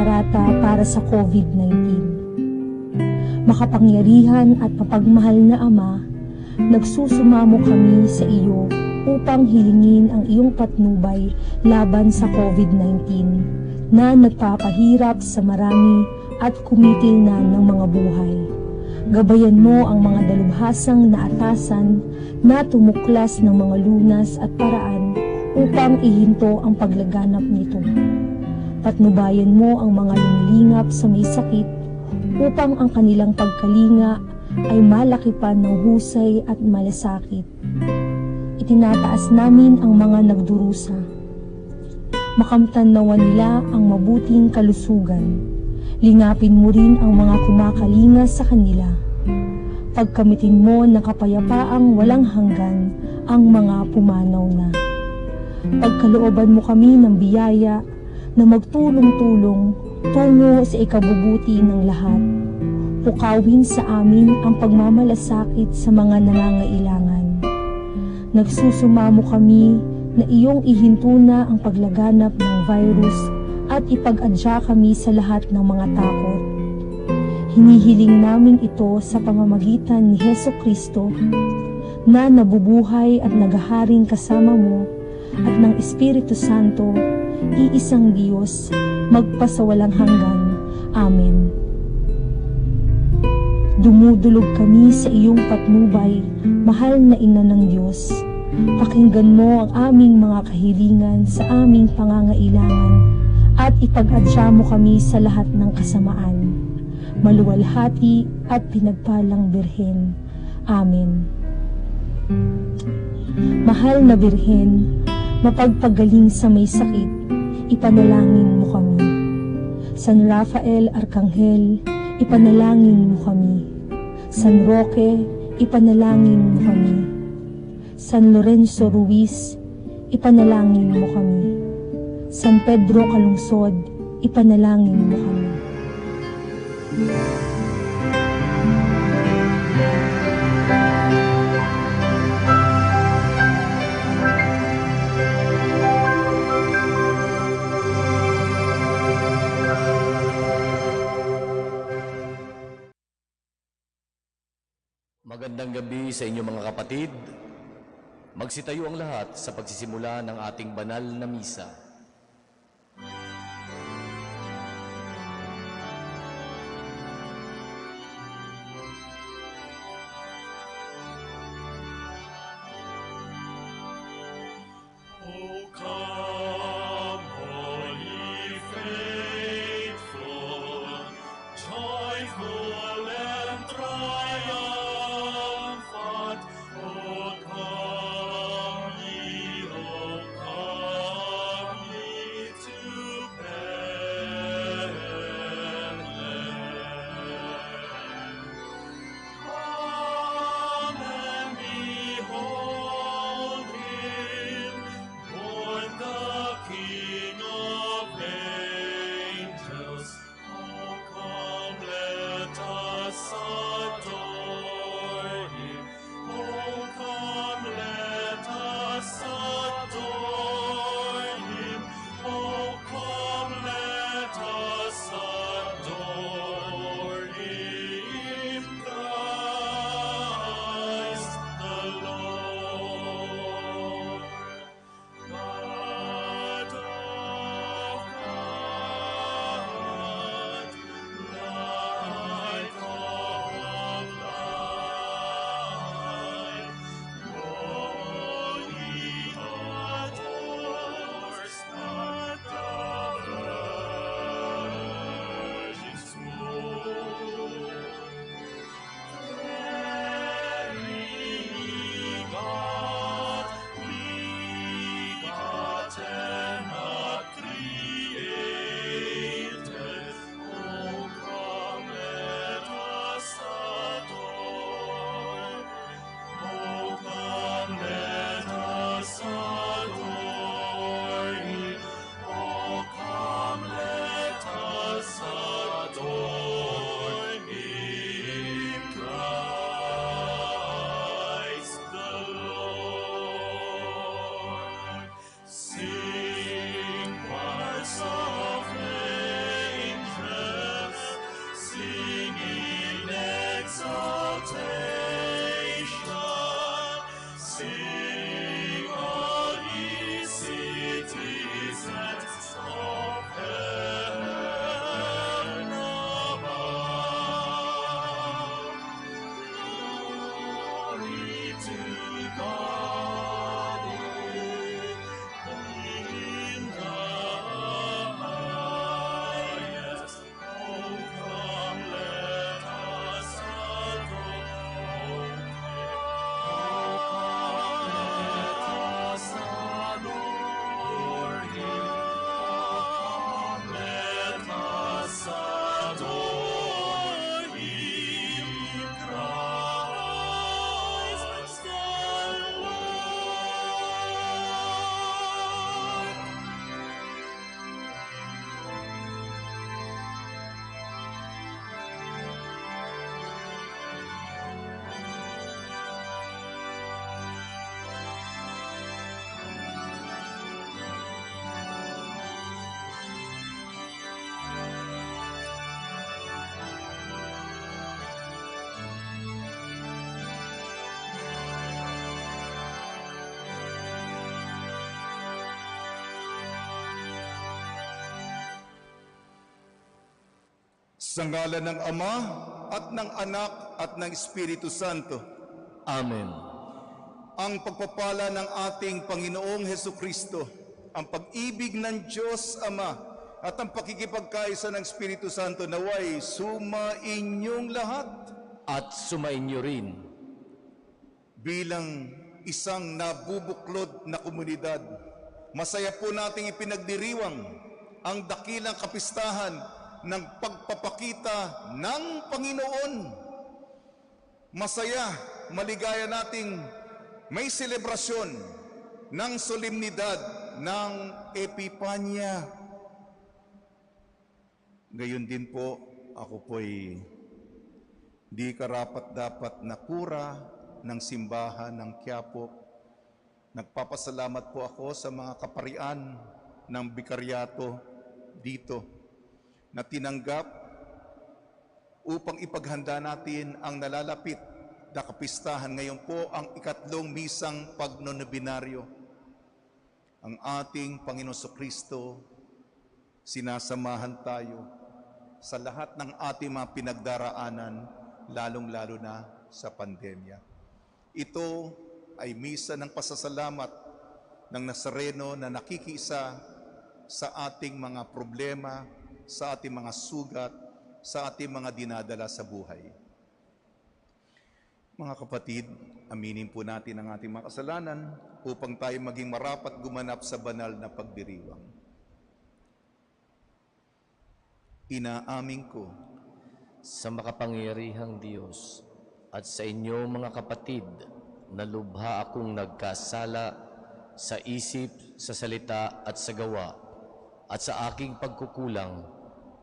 parata para sa COVID-19. Makapangyarihan at mapagmahal na Ama, nagsusumamo kami sa iyo upang hilingin ang iyong patnubay laban sa COVID-19 na nagpapahirap sa marami at kumitil na ng mga buhay. Gabayan mo ang mga dalubhasang naatasan na tumuklas ng mga lunas at paraan upang ihinto ang paglaganap nito. Patnubayan mo ang mga lumilingap sa may sakit upang ang kanilang pagkalinga ay malakipan ng husay at malasakit. Itinataas namin ang mga nagdurusa. Makamtan nawa nila ang mabuting kalusugan. Lingapin mo rin ang mga kumakalinga sa kanila. Pagkamitin mo ng kapayapaang walang hanggan ang mga pumanaw na. Pagkalooban mo kami ng biyaya na magtulong-tulong tungo sa ikabubuti ng lahat. Pukawin sa amin ang pagmamalasakit sa mga nangangailangan. Nagsusumamo kami na iyong ihinto na ang paglaganap ng virus at ipag-adya kami sa lahat ng mga takot. Hinihiling namin ito sa pamamagitan ni Hesukristo na nabubuhay at naghaharing kasama mo at ng Espiritu Santo, iisang Diyos, magpasawalang hanggan. Amen. Dumudulog kami sa iyong patnubay, mahal na Ina ng Diyos. Pakinggan mo ang aming mga kahilingan sa aming pangangailangan at ipag-adya mo kami sa lahat ng kasamaan. Maluwalhati at pinagpalang Birhen. Amen. Mahal na Birhen, mapagpagaling sa may sakit, ipanalangin mo kami. San Rafael Arkanghel, ipanalangin mo kami. San Roque, ipanalangin mo kami. San Lorenzo Ruiz, ipanalangin mo kami. San Pedro Calungsod, ipanalangin mo kami. Magandang gabi sa inyo mga kapatid. Magsitayo ang lahat sa pagsisimula ng ating banal na misa. O come ye, Sa ngalan ng Ama at ng Anak at ng Espiritu Santo. Amen. Ang pagpapala ng ating Panginoong Hesukristo, ang pag-ibig ng Diyos Ama at ang pakikipagkaisa ng Espiritu Santo naway sumainyong lahat. At sumainyo rin. Bilang isang nabubuklod na komunidad, masaya po nating ipinagdiriwang ang dakilang kapistahan ng pagpapakita ng Panginoon. Masaya, maligaya nating may selebrasyon ng solemnidad ng Epipanya. Gayon din po, ako po'y di karapat-dapat na kura ng simbahan ng Quiapo. Nagpapasalamat po ako sa mga kaparian ng bikaryato dito na tinanggap upang ipaghanda natin ang nalalapit na kapistahan. Ngayon po ang ikatlong misang pagnonobinaryo. Ang ating Panginoon Kristo, sinasamahan tayo sa lahat ng ating mga pinagdaraanan, lalong-lalo na sa pandemya. Ito ay misa ng pasasalamat ng Nazareno na nakikiisa sa ating mga problema, sa ating mga sugat, sa ating mga dinadala sa buhay. Mga kapatid, aminin po natin ang ating mga kasalanan upang tayo maging marapat gumanap sa banal na pagdiriwang. Inaamin ko Sa makapangyarihang Diyos at sa inyo mga kapatid, na lubha akong nagkasala sa isip, sa salita at sa gawa, at sa aking pagkukulang,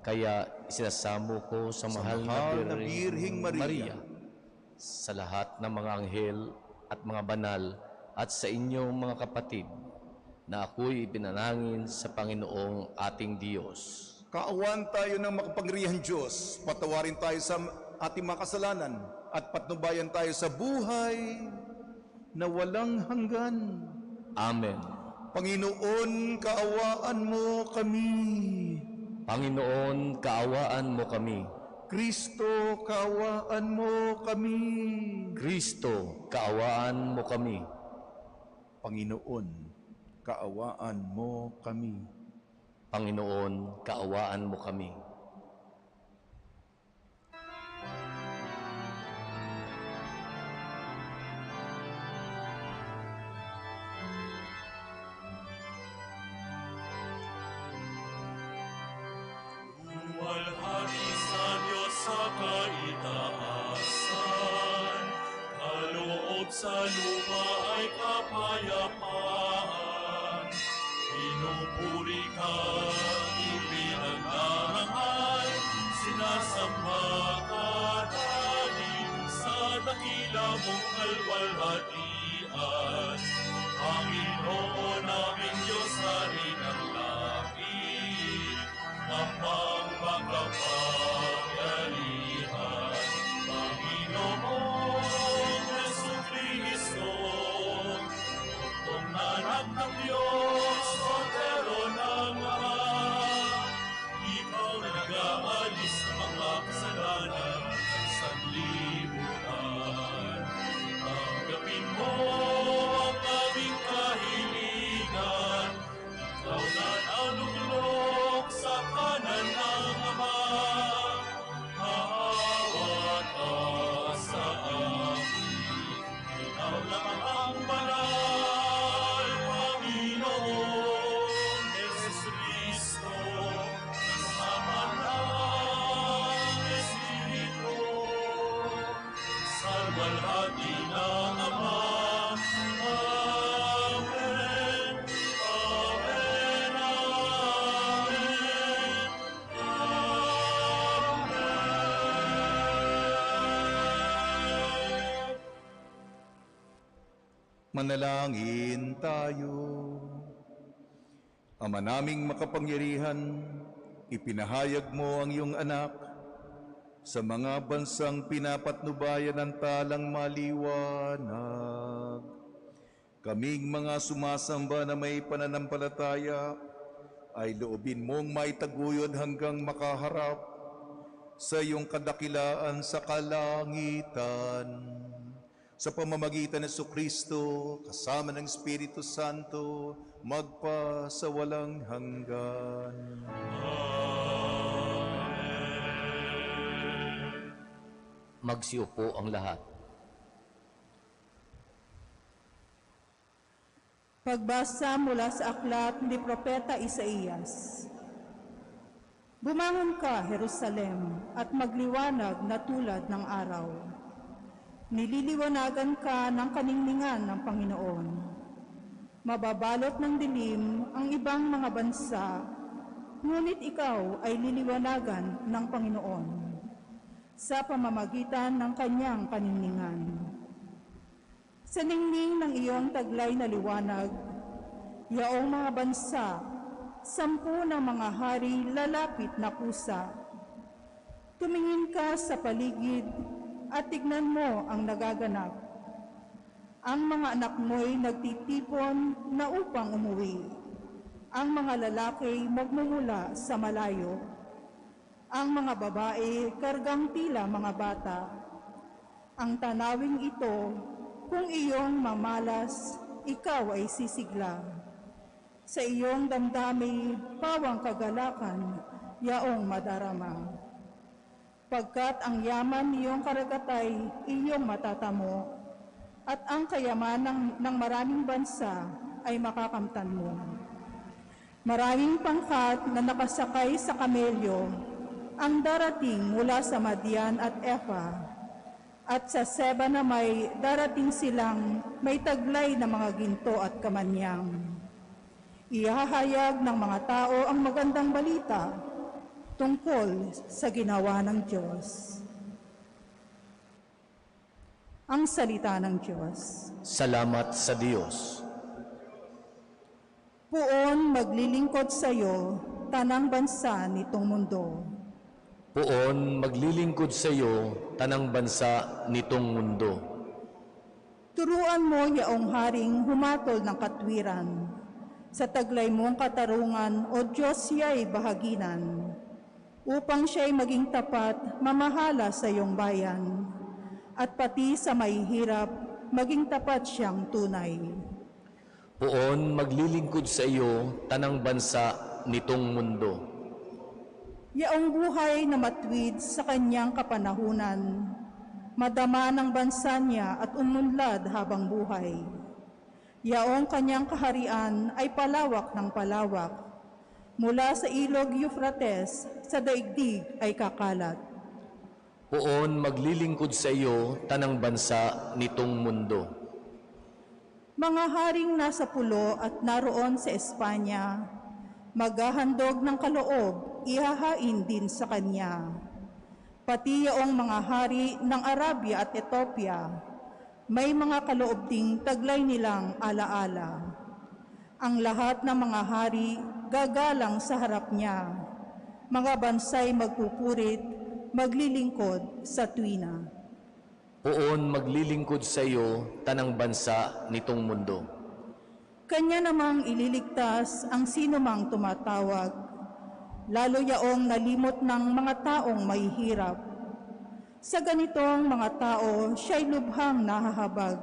kaya isinasamo ko sa mahal na Birheng Maria, sa lahat ng mga anghel at mga banal, at sa inyong mga kapatid, na ako'y ipinanangin sa Panginoong ating Diyos. Kaawaan tayo ng makapangyarihang Diyos, patawarin tayo sa ating mga kasalanan, at patnubayan tayo sa buhay na walang hanggan. Amen. Panginoon, kaawaan mo kami. Panginoon, kaawaan mo kami. Kristo, kaawaan mo kami. Kristo, kaawaan mo kami. Panginoon, kaawaan mo kami. Panginoon, kaawaan mo kami. Luwalhati sa Diyos sa kaitaasan, kaloob sa lupa ay kapayapaan. Pinupuri ka, ipinagdarangal, sinasamba ka namin sa dakila mong kalwalhatian. Panginoon naming Diyos, Hari ng langit, Amang makapangyarihan, Panginoong Jesucristo, Bugtong na anak ng Diyos, Kordero ng Ama, Ikaw na nag-aalis ng mga kasalanan ng sanlibutan. Tanggapin mo ang aming kahilingan, Ikaw na nanuglok sa kanan ng Ama, maawa ka sa amin. Ikaw lang ang banal, Panginoon Jesucristo, kasama ng Espiritu, sa luwalhati ng Ama. Amen. Amen. Manalangin tayo. Ama naming makapangyarihan, ipinahayag mo ang iyong anak sa mga bansang pinapatnubayan ng talang maliwanag. Kaming mga sumasamba na may pananampalataya ay loobin mong maitaguyod hanggang makaharap sa iyong kadakilaan sa kalangitan. Sa pamamagitan ng Jesucristo, kasama ng Espiritu Santo, magpa sa walang hanggan. Magsiupo ang lahat. Pagbasa mula sa aklat ni Propeta Isaías. Bumangon ka, Jerusalem, at magliwanag na tulad ng araw. Nililiwanagan ka ng kaningningan ng Panginoon. Mababalot ng dilim ang ibang mga bansa, ngunit ikaw ay liliwanagan ng Panginoon sa pamamagitan ng kanyang kaningningan. Sa ningning ng iyong taglay na liwanag, yaong mga bansa, 10 ng mga hari lalapit na kusa. Tumingin ka sa paligid at tignan mo ang nagaganap. Ang mga anak mo'y nagtitipon na upang umuwi. Ang mga lalaki magmumula sa malayo. Ang mga babae kargang tila mga bata. Ang tanawing ito, kung iyong mamalas, ikaw ay sisigla. Sa iyong damdami, pawang kagalakan, yaong madarama. Pagkat ang yaman niyong karagatay, iyong matatamo, at ang kayaman ng maraming bansa ay makakamtan mo. Maraming pangkat na nakasakay sa kamelyo, ang darating mula sa Madian at Efa, at sa Seba na may darating silang may taglay na mga ginto at kamanyang. Ihahayag ng mga tao ang magandang balita tungkol sa ginawa ng Diyos. Ang salita ng Diyos. Salamat sa Diyos. Puon maglilingkod sa iyo, tanang bansa nitong mundo. Puon maglilingkod sa iyo, tanang bansa nitong mundo. Turuan mo yaong haring humatol ng katwiran. Sa taglay mong katarungan, O Diyos, siya'y bahaginan. Upang siya'y maging tapat, mamahala sa iyong bayan. At pati sa mahihirap, maging tapat siyang tunay. Puon maglilingkod sa iyo, tanang bansa nitong mundo. Yaong buhay na matwid sa kanyang kapanahunan, madama ng bansa niya at umunlad habang buhay. Yaong kanyang kaharian ay palawak ng palawak, mula sa ilog Euphrates sa daigdig ay kakalat. Puon maglilingkod sa iyo, tanang bansa nitong mundo. Mga haring nasa pulo at naroon sa Espanya, maghahandog ng kaloob, ihahain din sa kanya. Pati yaong mga hari ng Arabia at Ethiopia, may mga kaloob ding taglay nilang alaala. Ang lahat ng mga hari gagalang sa harap niya. Mga bansay magpupurit, maglilingkod sa tuwina. Puon maglilingkod sa iyo, tanang bansa nitong mundo. Kanya namang ililigtas ang sinumang tumatawag, lalo yaong nalimot ng mga taong may hirap. Sa ganitong mga tao, siya'y lubhang nahahabag.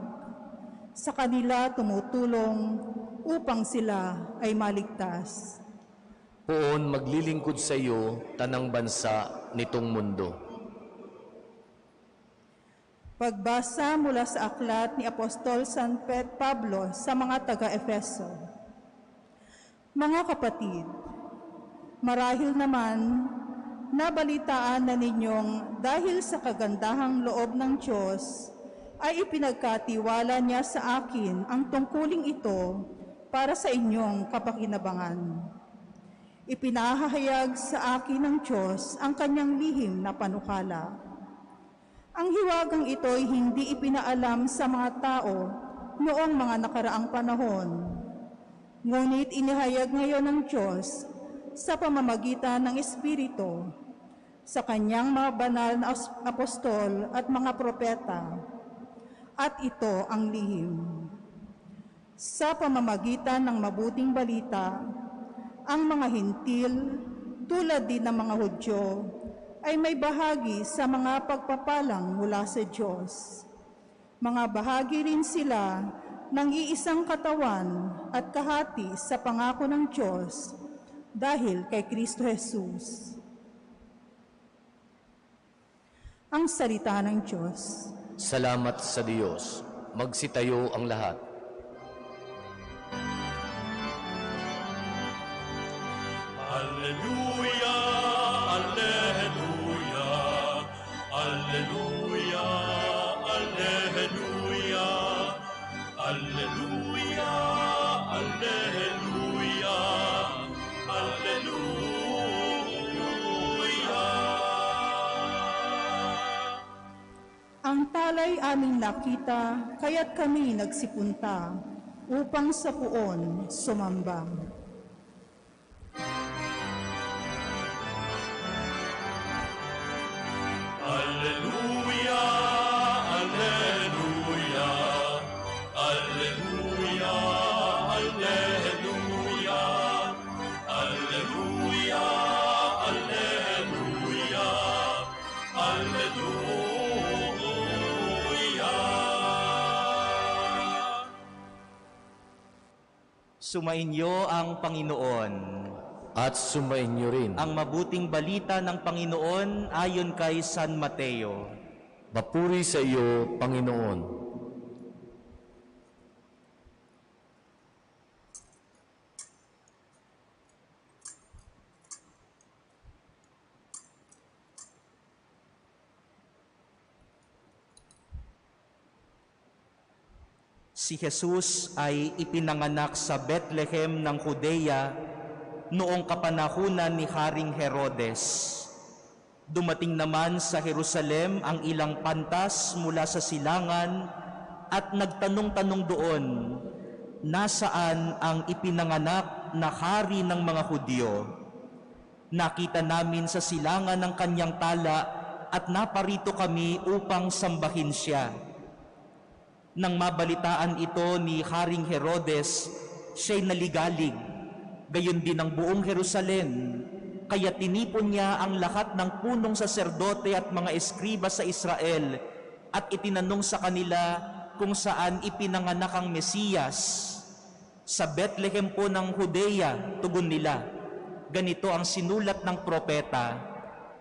Sa kanila tumutulong upang sila ay maligtas. Puon maglilingkod sa iyo, tanang bansa nitong mundo. Pagbasa mula sa aklat ni Apostol San Pablo sa mga taga-Efeso. Mga kapatid, marahil naman nabalitaan na ninyong dahil sa kagandahang loob ng Diyos ay ipinagkatiwala niya sa akin ang tungkuling ito para sa inyong kapakinabangan. Ipinahahayag sa akin ng Diyos ang kanyang lihim na panukala. Ang hiwagang ito ay hindi ipinaalam sa mga tao noong mga nakaraang panahon. Ngunit inihayag ngayon ng Diyos sa pamamagitan ng Espiritu, sa kanyang mga banal na apostol at mga propeta. At ito ang lihim. Sa pamamagitan ng mabuting balita, ang mga hintil, tulad din ng mga Hudyo, ay may bahagi sa mga pagpapalang mula sa Diyos. Mga bahagi rin sila ng iisang katawan at kahati sa pangako ng Diyos dahil kay Kristo Jesus. Ang salita ng Diyos. Salamat sa Diyos. Magsitayo ang lahat. Alleluia, alleluia, alleluia, alleluia, alleluia, alleluia, alleluia. Ang talay aming nakita, kaya't kami nagsipunta upang sa puon sumamba. Alleluia, alleluia, alleluia, alleluia, alleluia, alleluia, alleluia. Sumainyo ang Panginoon. At sumainyo rin. Ang mabuting balita ng Panginoon ayon kay San Mateo. Papuri sa iyo, Panginoon. Si Jesus ay ipinanganak sa Bethlehem ng Judea noong kapanahunan ni Haring Herodes. Dumating naman sa Jerusalem ang ilang pantas mula sa silangan at nagtanong-tanong doon, nasaan ang ipinanganak na hari ng mga Hudyo? Nakita namin sa silangan ng kanyang tala at naparito kami upang sambahin siya. Nang mabalitaan ito ni Haring Herodes, siya'y naligalig, gayon din ang buong Jerusalem, kaya tinipon niya ang lahat ng punong saserdote at mga eskriba sa Israel at itinanong sa kanila kung saan ipinanganak ang Mesiyas. Sa Bethlehem po ng Judea, tugon nila, ganito ang sinulat ng propeta,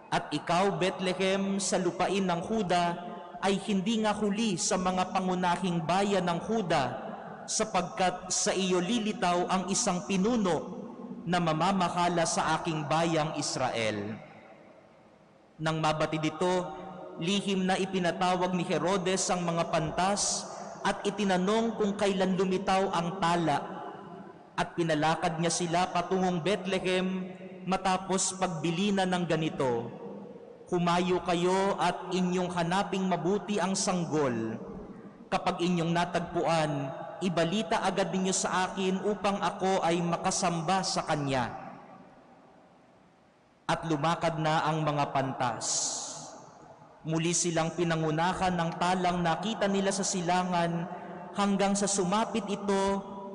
at ikaw, Bethlehem, sa lupain ng Huda, ay hindi nga huli sa mga pangunahing bayan ng Huda, sapagkat sa iyo lilitaw ang isang pinuno na mamamahala sa aking bayang Israel. Nang mabati dito, lihim na ipinatawag ni Herodes ang mga pantas at itinanong kung kailan lumitaw ang tala, at pinalakad niya sila patungong Bethlehem matapos pagbilinan ng ganito, humayo kayo at inyong hanaping mabuti ang sanggol. Kapag inyong natagpuan, ibalita agad ninyo sa akin upang ako ay makasamba sa kanya. At lumakad na ang mga pantas. Muli silang pinangunahan ng talang nakita nila sa silangan hanggang sa sumapit ito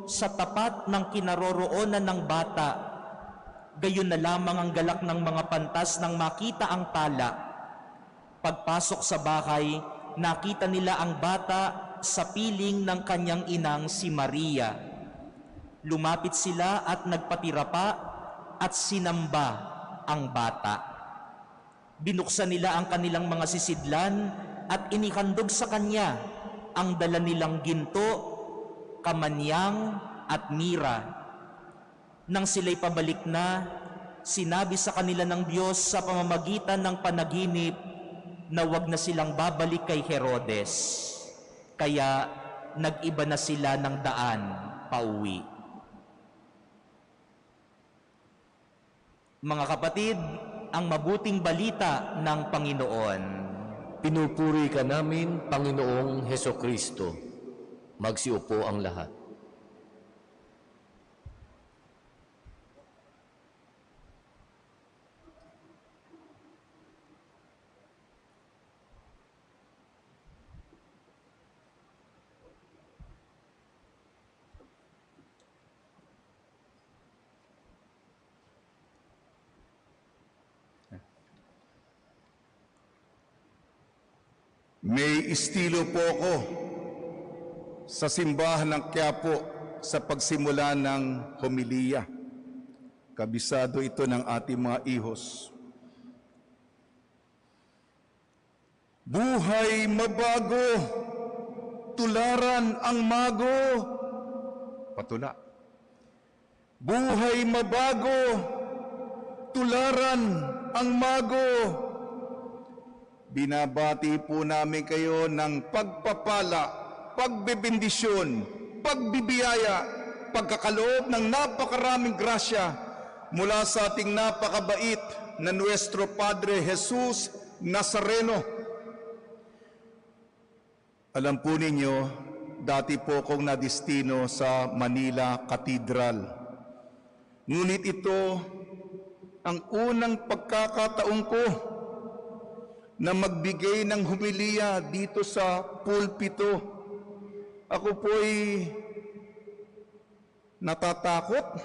sa tapat ng kinaroroonan ng bata. Gayon na lamang ang galak ng mga pantas nang makita ang tala. Pagpasok sa bahay, nakita nila ang bata sa piling ng kanyang inang si Maria. Lumapit sila at nagpatirapa at sinamba ang bata. Binuksan nila ang kanilang mga sisidlan at inihandog sa kanya ang dala nilang ginto, kamanyang at mira. Nang sila'y pabalik na, sinabi sa kanila ng Diyos sa pamamagitan ng panaginip na huwag na silang babalik kay Herodes. Kaya nag-iba na sila ng daan pauwi. Mga kapatid, ang mabuting balita ng Panginoon. Pinupuri ka namin, Panginoong Hesukristo. Magsiupo ang lahat. May estilo po ako sa simbahan ng Quiapo sa pagsimula ng homilya. Kabisado ito ng ating mga ihos. Buhay mabago, tularan ang mago. Patula. Buhay mabago, tularan ang mago. Binabati po namin kayo ng pagpapala, pagbibindisyon, pagbibiyaya, pagkakaloob ng napakaraming grasya mula sa ating napakabait na Nuestro Padre Jesus Nazareno. Alam po ninyo, dati po akong nadistino sa Manila Cathedral. Ngunit ito ang unang pagkakataon ko na magbigay ng humiliya dito sa pulpito. Ako po'y natatakot,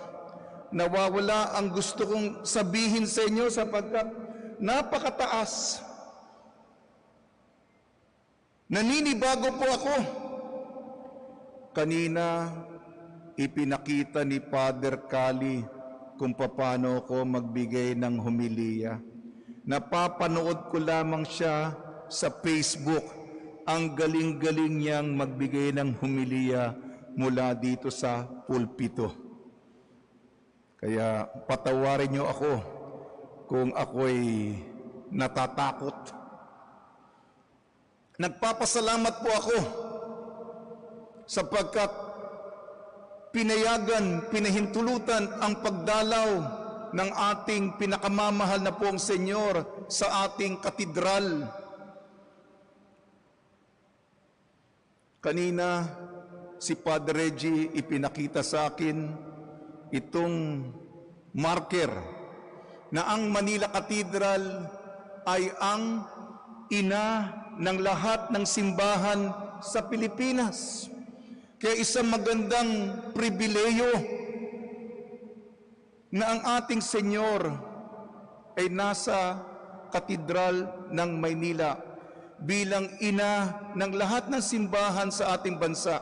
nawawala ang gusto kong sabihin sa inyo sapagkat napakataas. Naninibago po ako. Kanina, ipinakita ni Father Cali kung paano ako magbigay ng humiliya. Napapanood ko lamang siya sa Facebook. Ang galing-galing niyang magbigay ng humiliya mula dito sa pulpito. Kaya patawarin niyo ako kung ako'y natatakot. Nagpapasalamat po ako sapagkat pinahintulutan ang pagdalaw ng ating pinakamamahal na pong Senyor sa ating katedral. Kanina, si Padre Reggie ipinakita sa akin itong marker na ang Manila Cathedral ay ang ina ng lahat ng simbahan sa Pilipinas. Kaya isang magandang pribileyo na ang ating Senyor ay nasa Katedral ng Maynila bilang ina ng lahat ng simbahan sa ating bansa.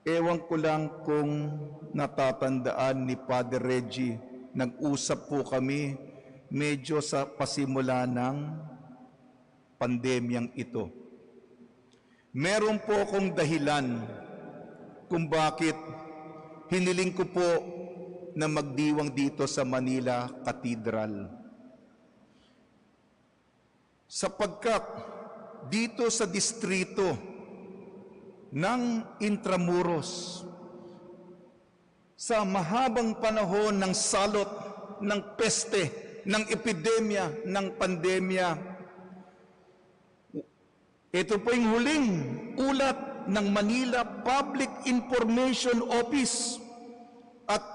Ewan ko lang kung natatandaan ni Padre Reggie, nag-usap po kami medyo sa pasimula ng pandemyang ito. Meron po akong dahilan kung bakit hiniling ko po na magdiwang dito sa Manila Cathedral. Sapagkat dito sa distrito ng Intramuros, sa mahabang panahon ng salot, ng peste, ng epidemya, ng pandemya, ito po yung huling ulat ng Manila Public Information Office at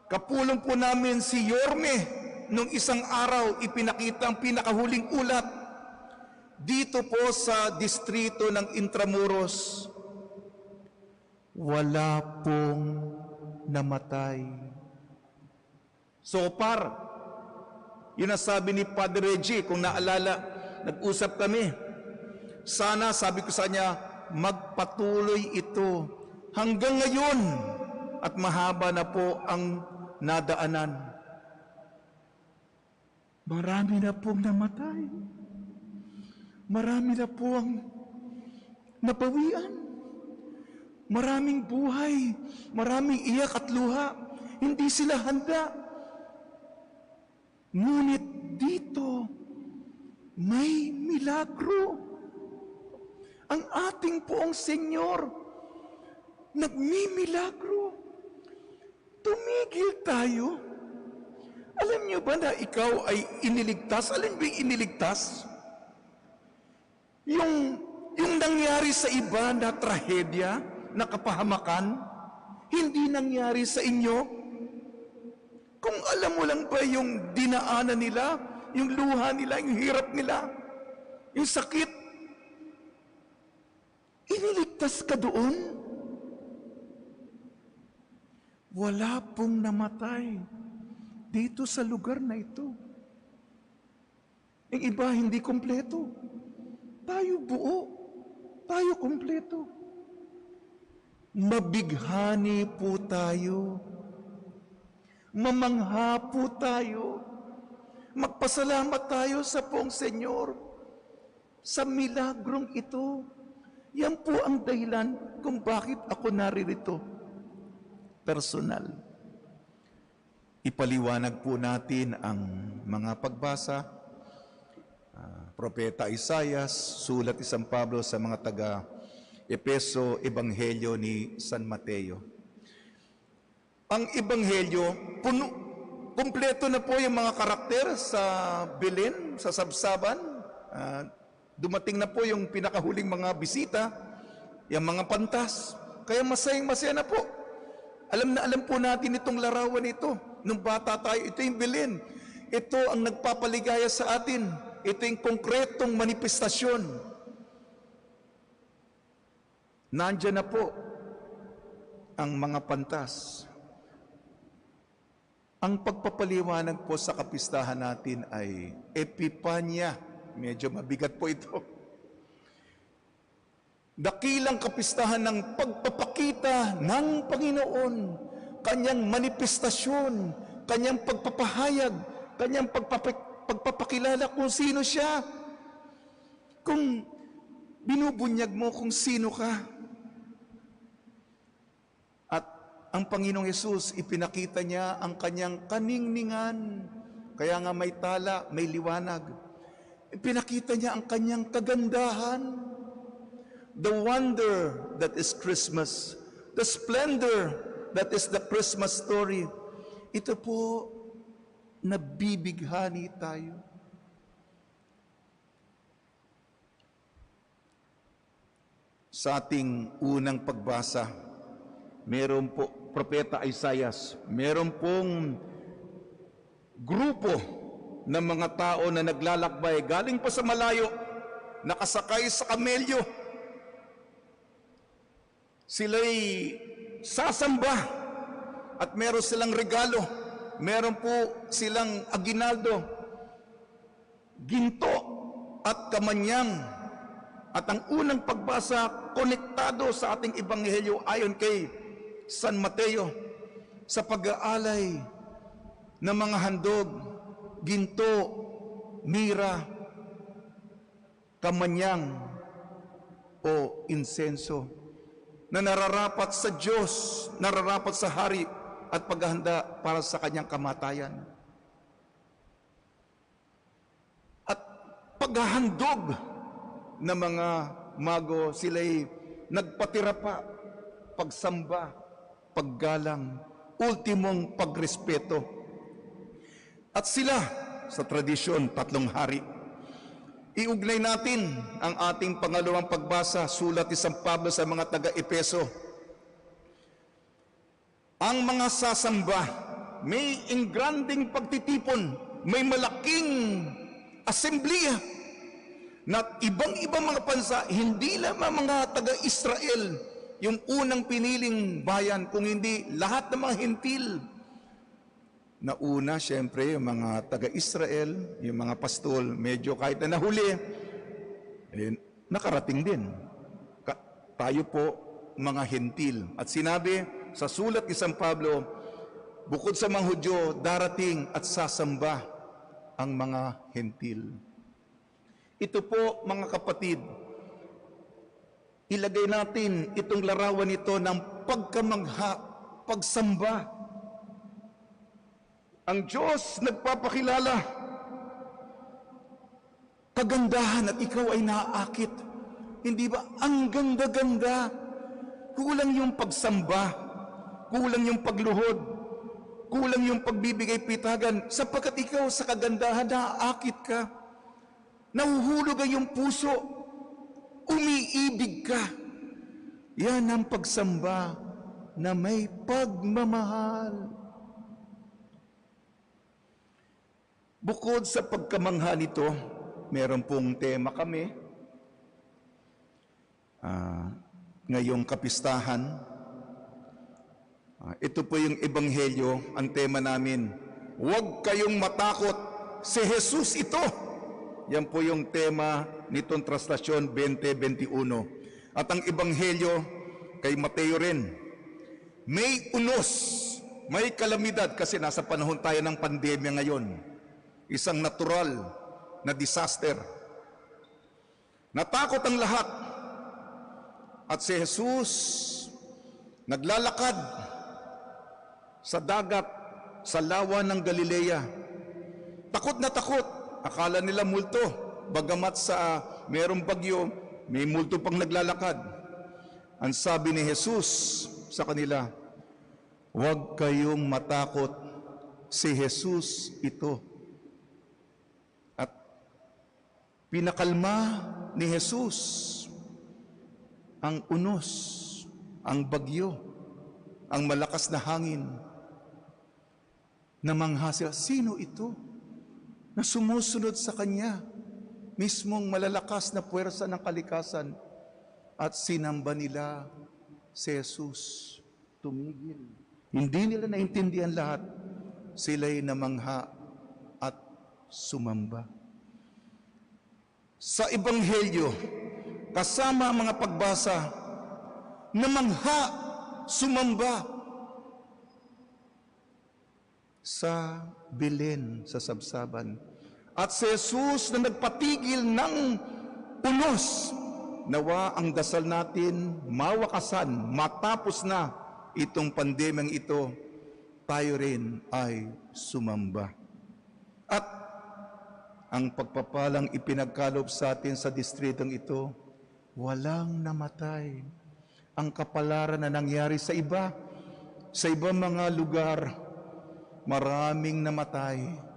kapulong po namin si Yorme nung isang araw ipinakita ang pinakahuling ulat dito po sa distrito ng Intramuros. Wala pong namatay. So far, yun ang sabi ni Padre Reggie, kung naalala, nag-usap kami. Sana, sabi ko sa kanya, magpatuloy ito hanggang ngayon at mahaba na po ang nadaanan. Marami na pong namatay. Marami na po ang napawian. Maraming buhay, maraming iyak at luha. Hindi sila handa. Ngunit dito, may milagro. Ang ating poong Senyor, nagmimilagro. Tumigil tayo. Alam niyo ba na ikaw ay iniligtas? Alam niyo ba yung iniligtas? Yung nangyari sa iba na trahedya, na kapahamakan, hindi nangyari sa inyo. Kung alam mo lang ba yung dinaanan nila, yung luha nila, yung hirap nila, yung sakit, iniligtas ka doon? Wala pong namatay dito sa lugar na ito. Yung iba hindi kompleto. tayo buo, tayo kumpleto. Mabighani po tayo. Mamangha po tayo. Magpasalamat tayo sa poong Senyor sa milagrong ito. Yan po ang dahilan kung bakit ako naririto. Personal. Ipaliwanag po natin ang mga pagbasa. Propeta Isaias, sulat ni San Pablo sa mga taga-Epeso, Ebanghelyo ni San Mateo. Ang Ebanghelyo, kumpleto na po yung mga karakter sa Belen, sa Sabsaban. Dumating na po yung pinakahuling mga bisita, yung mga pantas. Kaya masayang-masaya na po. Alam po natin itong larawan ito. Nung bata tayo, ito yung Belen. Ito ang nagpapaligaya sa atin. Ito yung konkretong manifestasyon. Nandiyan na po ang mga pantas. Ang pagpapaliwanag po sa kapistahan natin ay Epipanya. Medyo mabigat po ito. Dakilang kapistahan ng pagpapakita ng Panginoon, kanyang manifestasyon, kanyang pagpapahayag, kanyang pagpapakilala kung sino siya. Kung binubunyag mo kung sino ka. At ang Panginoong Yesus, ipinakita niya ang kanyang kaningningan. Kaya nga may tala, may liwanag. Ipinakita niya ang kanyang kagandahan. The wonder that is Christmas. The splendor that is the Christmas story. Ito po, nabibighani tayo. Sa ating unang pagbasa, meron po, Propeta Isaias, meron pong grupo ng mga tao na naglalakbay, galing pa sa malayo, nakasakay sa kamelyo. Sila'y sasamba at meron silang regalo. Meron po silang aginaldo, ginto at kamanyang. At ang unang pagbasa, konektado sa ating ebanghelyo ayon kay San Mateo, sa pag-aalay ng mga handog, ginto, mira, kamanyang o insenso, na nararapat sa Diyos, nararapat sa hari at paghahanda para sa kanyang kamatayan. At paghahandog ng mga mago, sila'y nagpatira pa, pagsamba, paggalang, ultimong pagrespeto. At sila, sa tradisyon, 3 hari. Iugnay natin ang ating pangalawang pagbasa, sulat ni San Pablo sa mga taga-Epeso. Ang mga sasamba, may ingranding pagtitipon, may malaking assemblea, na ibang-ibang mga bansa, hindi lamang mga taga-Israel, yung unang piniling bayan, kung hindi lahat ng mga hentil. Na una, siyempre, yung mga taga-Israel, yung mga pastol, medyo kahit na nahuli, nakarating din. Tayo po, mga hentil. At sinabi sa sulat ni San Pablo, bukod sa mga Hudyo, darating at sasamba ang mga hentil. Ito po, mga kapatid, ilagay natin itong larawan ito ng pagkamangha, pagsamba. Ang Diyos nagpapakilala, kagandahan at ikaw ay naaakit. Hindi ba? Ang ganda-ganda. Kulang yung pagsamba, kulang yung pagluhod, kulang yung pagbibigay pitagan, sapagkat ikaw sa kagandahan naaakit ka. Nahuhulog ang iyong puso, umiibig ka. Yan ang pagsamba na may pagmamahal. Bukod sa pagkamangha nito, meron pong tema kami ngayong kapistahan. Ito po yung ebanghelyo, ang tema namin, huwag kayong matakot, si Jesus ito. Yan po yung tema nitong Translasyon 2021. At ang Ebanghelyo kay Mateo rin. May unos, may kalamidad kasi nasa panahon tayo ng pandemya ngayon. Isang natural na disaster. Natakot ang lahat. At si Jesus naglalakad sa dagat, sa lawa ng Galilea. Takot na takot. Akala nila multo. Bagamat sa merong bagyo, may multo pang naglalakad. Ang sabi ni Jesus sa kanila, huwag kayong matakot, si Jesus ito. At pinakalma ni Jesus ang unos, ang bagyo, ang malakas na hangin. Namangha sila, sino ito na sumusunod sa Kanya? Mismong malalakas na puwersa ng kalikasan. At sinamba nila si Jesus. Tumigil. Hindi nila naintindihan lahat. Sila'y namangha at sumamba. Sa Ebanghelyo, kasama ang mga pagbasa, namangha, sumamba. Sa Belen, sa Sabsaban. At si Jesus na nagpatigil ng unos, nawa ang dasal natin mawakasan, matapos na itong pandemyang ito, tayo rin ay sumamba. At ang pagpapalang ipinagkaloob sa atin sa distritong ito, walang namatay. Ang kapalaran na nangyari sa ibang mga lugar, maraming namatay.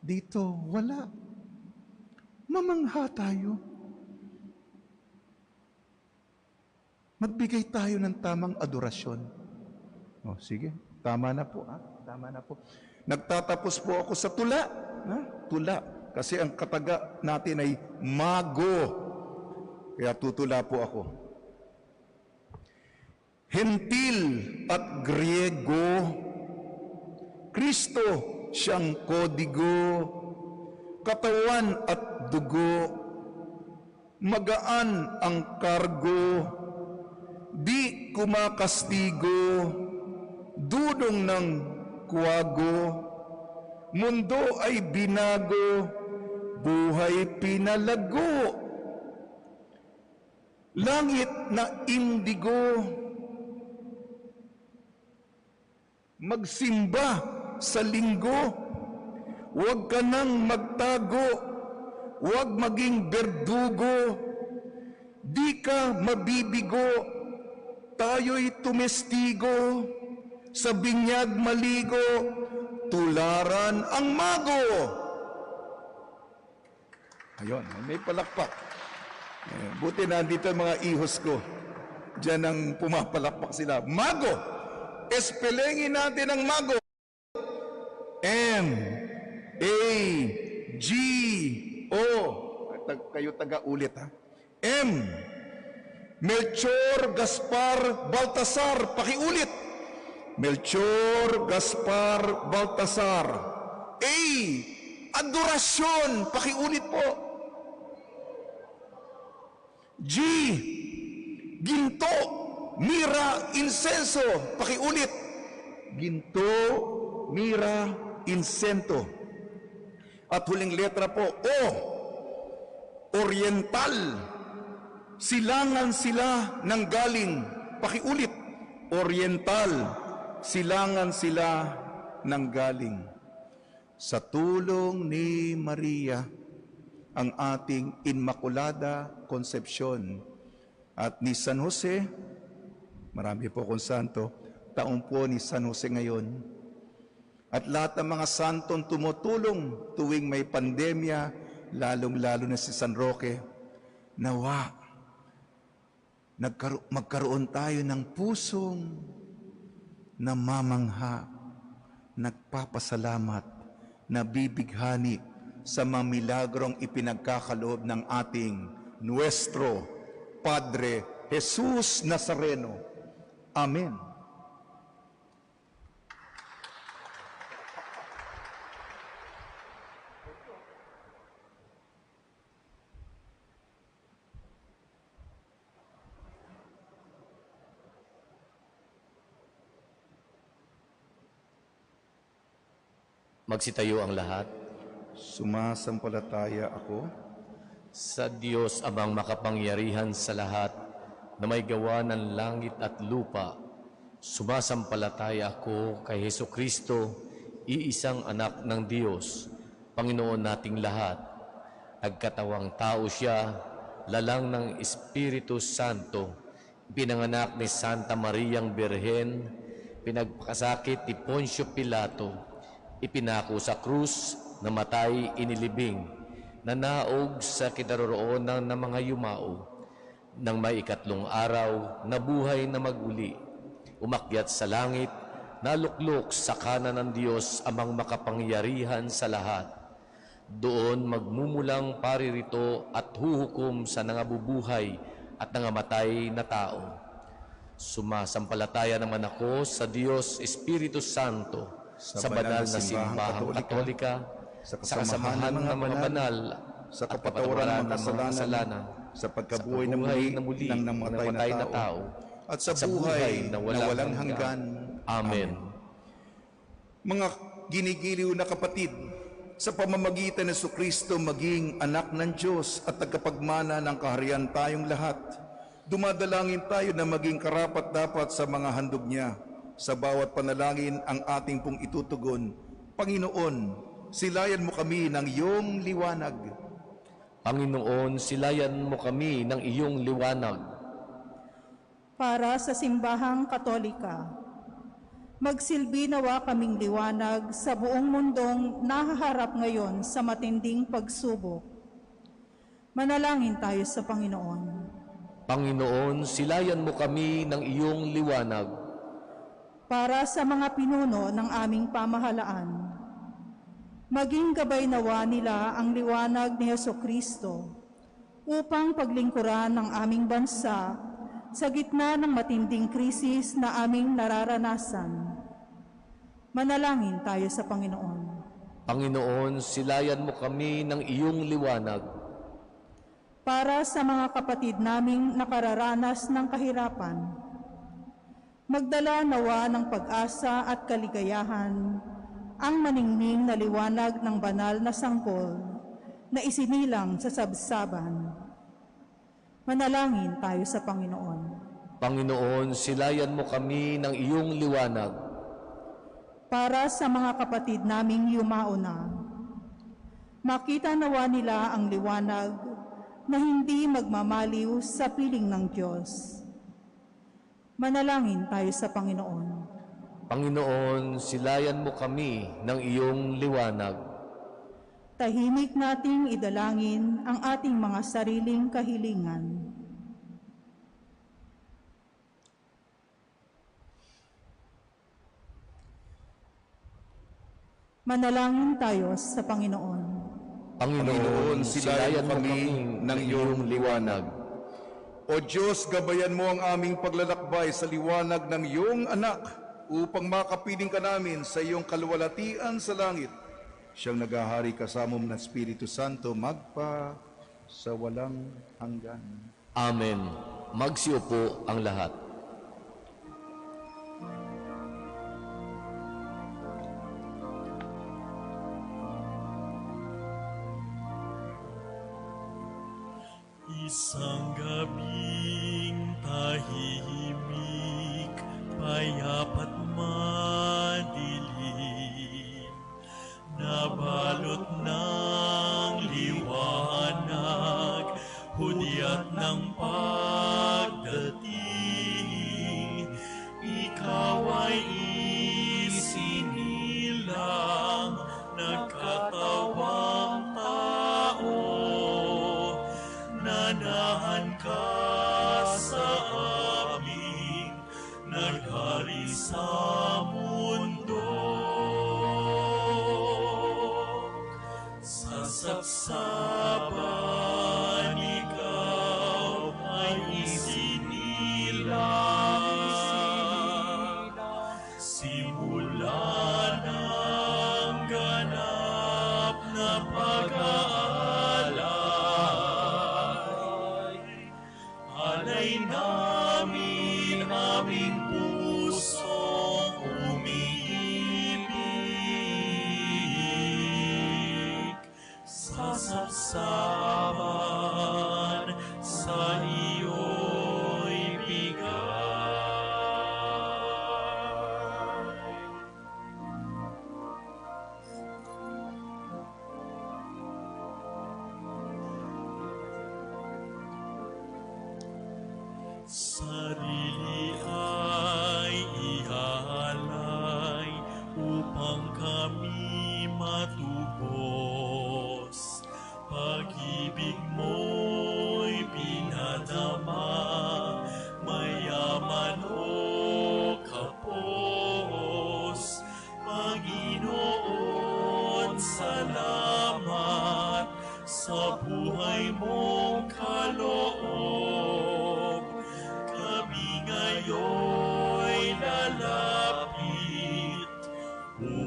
Dito, wala. Mamangha tayo. Magbigay tayo ng tamang adorasyon. O, sige, tama na po. Tama na po. Nagtatapos po ako sa tula. Tula. Kasi ang kataga natin ay mago. Kaya tutula po ako. Hentil at Griego, Kristo siyang kodigo, katawan at dugo, magaan ang kargo, di kumakastigo, dudong ng kuwago, mundo ay binago, buhay pinalago, langit na indigo, magsimba sa linggo, huwag ka nang magtago, huwag maging berdugo, di ka mabibigo, tayo'y tumestigo, sa binyag maligo, tularan ang mago. Ayun, may palakpak. Buti na dito mga ihos ko. Diyan ang pumapalakpak sila. Mago! Espelengin natin ang mago. M-A-G-O. Kayo taga-ulit ha. M. Melchor, Gaspar, Baltasar. Pakiulit. Melchor, Gaspar, Baltasar. A. Adorasyon. Pakiulit po. G. Ginto, mira, insenso. Pakiulit. Ginto, mira, insento. At huling letra po, O. Oriental. Silangan sila ng galing. Pakiulit. Oriental. Silangan sila ng galing. Sa tulong ni Maria, ang ating Inmaculada Concepcion, at ni San Jose, marami po kong santo, taong po ni San Jose ngayon, at lahat ng mga santong tumutulong tuwing may pandemya, lalong-lalo na si San Roque, nawa, magkaroon tayo ng pusong namamangha, nagpapasalamat, nabibighani sa mga milagrong ipinagkakaloob ng ating Nuestro Padre Jesus Nazareno. Amen. Magsitayo ang lahat. Sumasampalataya ako Sa Diyos amang makapangyarihan sa lahat, na may gawa ng langit at lupa, sumasampalataya ako kay Hesukristo, iisang anak ng Diyos, Panginoon nating lahat. Nagkatawang tao siya, lalang ng Espiritu Santo, pinanganak ni Santa Mariang Birhen, pinagpakasakit ni Poncio Pilato, ipinako sa krus, namatay, inilibing, nanaog sa kinaroroonan ng mga yumao, nang may ikatlong araw, nabuhay na maguli, umakyat sa langit, naluklok sa kanan ng Diyos amang makapangyarihan sa lahat. Doon magmumulang paririto at huhukom sa nangabubuhay at nangamatay na tao. Sumasampalataya naman ako sa Diyos Espiritu Santo, sa banal na simbahang katolika, sa kasamahan ng mga banal, sa kapatawaran ng kasalanan, sa pagkabuhay na muli ng namatay na tao, at sa buhay na walang hanggan. Amen. Mga ginigiliw na kapatid, sa pamamagitan ng Jesucristo maging anak ng Diyos at tagapagmana ng kaharian tayong lahat, dumadalangin tayo na maging karapat-dapat sa mga handog niya. Sa bawat panalangin ang ating pong itutugon, Panginoon, silayan mo kami ng iyong liwanag. Panginoon, silayan mo kami ng iyong liwanag. Para sa simbahang katolika, magsilbi nawa kaming liwanag sa buong mundong nahaharap ngayon sa matinding pagsubok. Manalangin tayo sa Panginoon. Panginoon, silayan mo kami ng iyong liwanag. Para sa mga pinuno ng aming pamahalaan, maging gabay nawa nila ang liwanag ni Hesukristo upang paglingkuran ng aming bansa sa gitna ng matinding krisis na aming nararanasan. Manalangin tayo sa Panginoon. Panginoon, silayan mo kami ng iyong liwanag. Para sa mga kapatid naming nakararanas ng kahirapan, magdala nawa ng pag-asa at kaligayahan ang maningning na liwanag ng banal na sanggol na isinilang sa sabsaban. Manalangin tayo sa Panginoon. Panginoon, silayan mo kami ng iyong liwanag. Para sa mga kapatid naming yumao na, makita nawa nila ang liwanag na hindi magmamaliw sa piling ng Diyos. Manalangin tayo sa Panginoon. Panginoon, silayan mo kami ng iyong liwanag. Tahimik nating idalangin ang ating mga sariling kahilingan. Manalangin tayo sa Panginoon. Panginoon, silayan mo kami ng iyong liwanag. O Diyos, gabayan mo ang aming paglalakbay sa liwanag ng iyong anak upang makapiling ka namin sa iyong kaluwalhatian sa langit. Siyang naghahari kasama ng Espiritu Santo magpa sa walang hanggan. Amen. Magsiupo ang lahat. Isang gabing tahimik, payapa't madilim, nabalot ng liwanag, hudyat ng pagdating. Ikaw ay isinilang, nagkatawang tao, nanahan ka sa amin, naghari sa mundo. Sa sabsaban ikaw ay isinilang, simula ng ganap na pag-aalay. Alay namin aming pusong umiibig,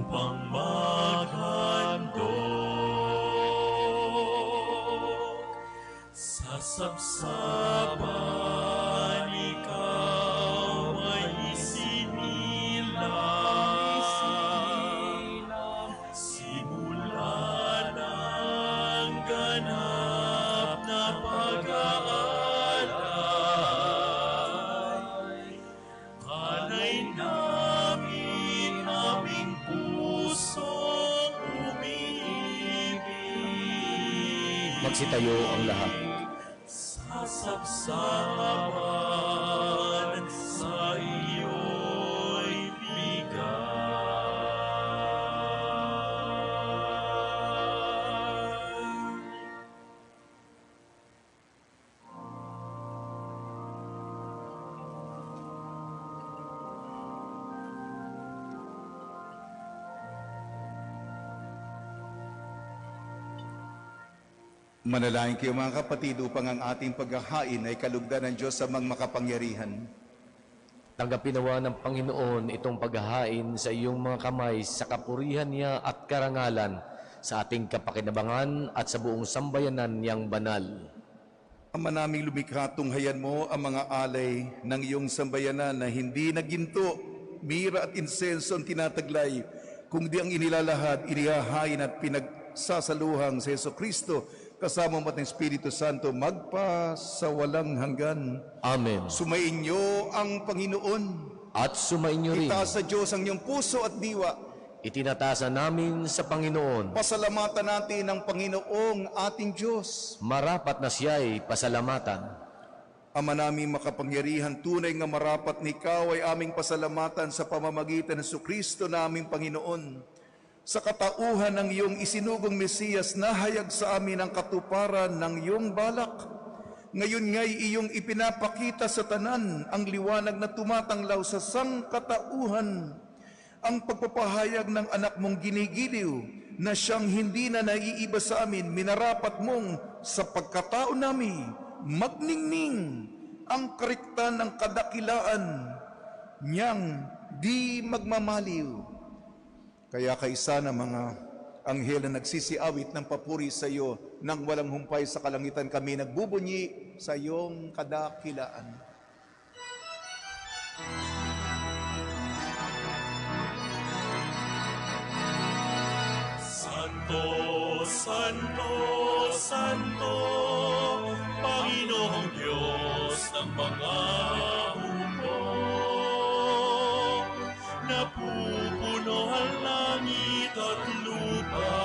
upang maghandog sa sabsaban ikaw ay isinilang simula ng ganap na pag-aalay. Alay namin aming pusong umiibig. Magsitayo ang lahat. Sasabsaban sa iyo'y bigay. Manalangin kayo mga kapatid upang ang ating paghahain ay kalugdan ng Diyos sa mga makapangyarihan. Tanggapin nawa ng Panginoon itong paghahain sa iyong mga kamay sa kapurihan niya at karangalan sa ating kapakinabangan at sa buong sambayanan niyang banal. Ama naming lumikha, tunghayan mo ang mga alay ng iyong sambayanan na hindi na ginto, mira at insenso ang tinataglay, kundi ang inilalahad, inihahain at pinagsasaluhang sa Jesucristo, kasama mo at ng Espiritu Santo, magpa sa walang hanggan. Amen. Sumayin niyo ang Panginoon. At sumainyo rin. Itaas sa Diyos ang iyong puso at diwa. Itinatasan namin sa Panginoon. Pasalamatan natin ang Panginoong ating Diyos. Marapat na siya'y pasalamatan. Ama namin makapangyarihan, tunay nga marapat ni Ikaw ay aming pasalamatan sa pamamagitan ng Jesucristo na aming Panginoon. Sa katauhan ng iyong isinugong Mesiyas, nahayag sa amin ang katuparan ng iyong balak. Ngayon nga'y iyong ipinapakita sa tanan ang liwanag na tumatanglaw sa sangkatauhan. Ang pagpapahayag ng anak mong ginigiliw na siyang hindi na naiiba sa amin, minarapat mong sa pagkatao namin, magningning ang kariktan ng kadakilaan niyang di magmamaliw. Kaya kaisa na mga anghel na nagsisiawit ng papuri sa iyo nang walang humpay sa kalangitan, kami nagbubunyi sa iyong kadakilaan. Santo, Santo, Santo, Panginoong Diyos ng mga hukbo, napupuno ang langit at lupa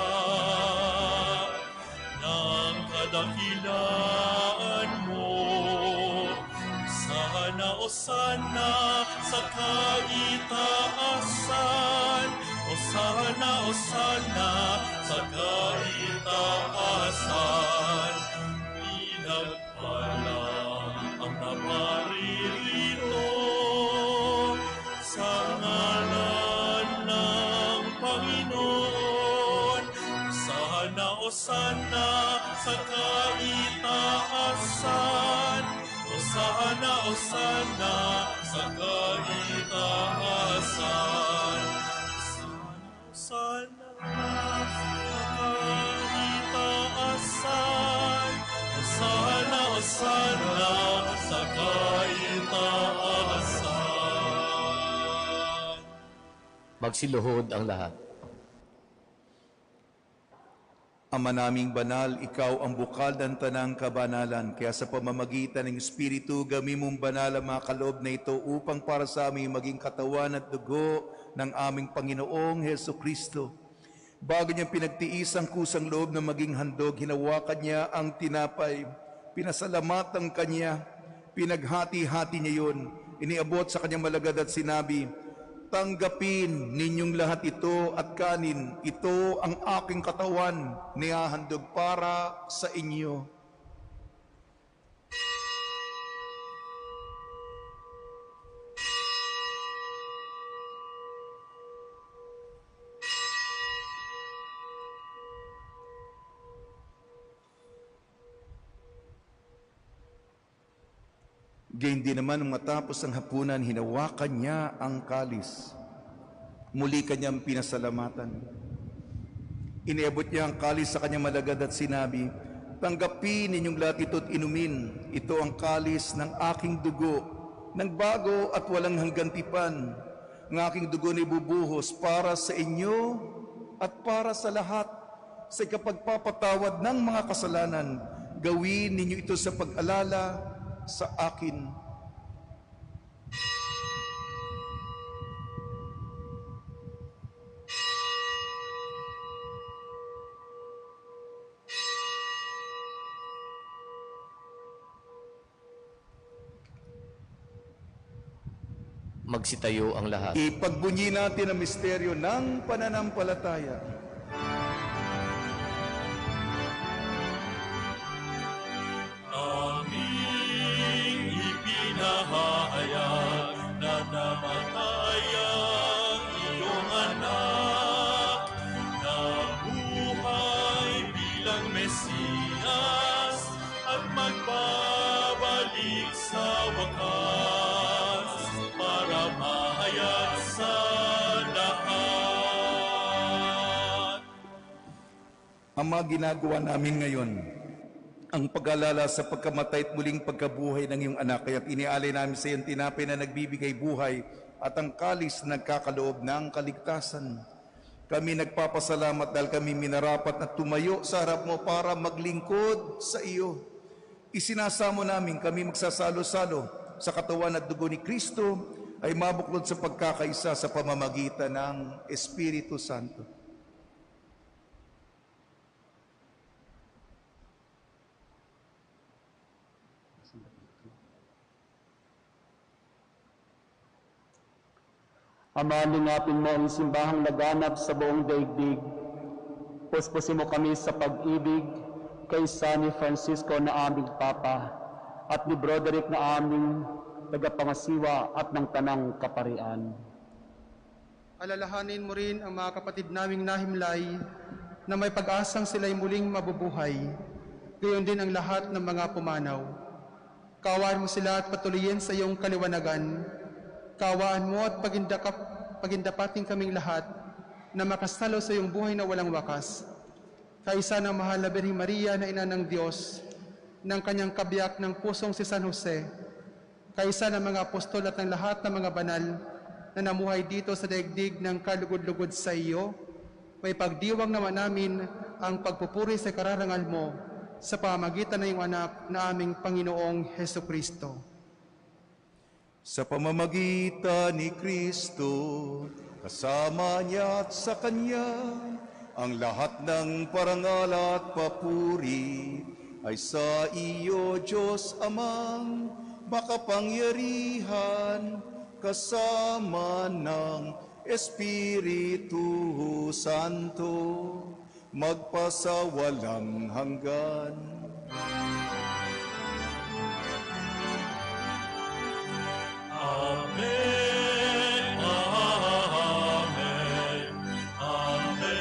ng kadakilaan mo. Sana o sana sa kaitaasan, o sana sa kaitaasan, pinagpalang ang naparirito sa ngalan ng Panginoon. Sana o sana sa kaitaasan, o sana sa kaitaasan. Sana sa kaitaasan, o sana sa kaitaasan. Magsiluhod ang lahat. Ama naming banal, ikaw ang bukal ng tanang kabanalan. Kaya sa pamamagitan ng Espiritu, gawin mong banal ang mga kaloob na ito upang para sa amin maging katawan at dugo ng aming Panginoong Jesucristo. Bago niyang pinagtiis ang kusang loob na maging handog, hinawakan niya ang tinapay, pinasalamatan kanya, pinaghati-hati niya yun, iniabot sa kanyang malagad at sinabi, tanggapin ninyong lahat ito at kanin. Ito ang aking katawan, nihahandog para sa inyo. Gayon din naman, nung matapos ang hapunan, hinawakan niya ang kalis. Muli kanyang pinasalamatan. Iniabot niya ang kalis sa kanyang malagad at sinabi, "Tanggapin ninyong lahat ito at inumin. Ito ang kalis ng aking dugo, ng bago at walang hanggantipan. Ang aking dugo na ibubuhos para sa inyo at para sa lahat sa ikapagpapatawad ng mga kasalanan. Gawin ninyo ito sa pag-alala sa akin." Magsitayo ang lahat. Ipagbunyi natin ang misteryo ng pananampalataya. Aming ipinahayag na namatay ang iyong anak, na buhay bilang Mesiyas at magbabalik sa wakas para mahayag sa lahat. Ama, ginagawa namin ngayon ang pag-alala sa pagkamatay at muling pagkabuhay ng iyong anak. Kaya't inialay namin sa iyong tinapay na nagbibigay buhay at ang kalis na nagkakaloob ng kaligtasan. Kami nagpapasalamat dahil kami minarapat na tumayo sa harap mo para maglingkod sa iyo. Isinasamo namin kami magsasalo-salo sa katawan at dugo ni Kristo ay mabuklod sa pagkakaisa sa pamamagitan ng Espiritu Santo. Ama, lingapin mo ang simbahang laganap sa buong daigdig. Puspusin mo kami sa pag-ibig kay San Francisco na aming Papa at ni Broderick na aming tagapangasiwa at ng tanang kaparian. Alalahanin mo rin ang mga kapatid naming nahimlay na may pag-asang sila'y muling mabubuhay, gayon din ang lahat ng mga pumanaw. Kawaan mo sila at patuloyin sa iyong kaliwanagan. Kawaan mo at pagindapating kaming lahat na makasalo sa iyong buhay na walang wakas. Kaisa ng mahal na Birheng Maria na ina ng Diyos, ng kanyang kabiyak ng pusong si San Jose, kaisa ng mga apostol at ng lahat ng mga banal na namuhay dito sa daigdig ng kalugod-lugod sa iyo, may pagdiwang naman namin ang pagpupuri sa kararangal mo sa pamamagitan ng iyong anak na aming Panginoong Hesukristo. Sa pamamagitan ni Kristo, kasama niya at sa Kanya, ang lahat ng parangal at papuri ay sa iyo, Diyos Amang makapangyarihan, kasama ng Espiritu Santo, magpasawalang hanggan. Amen, amen, amen, amen,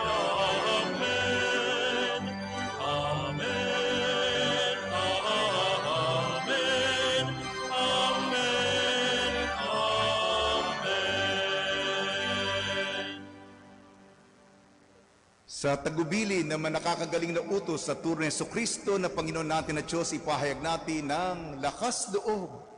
amen, amen, amen, amen. Sa tagubili naman nakakagaling na utos sa turo ni Jesucristo na Panginoon natin at Diyos, ipahayag natin ng lakas loob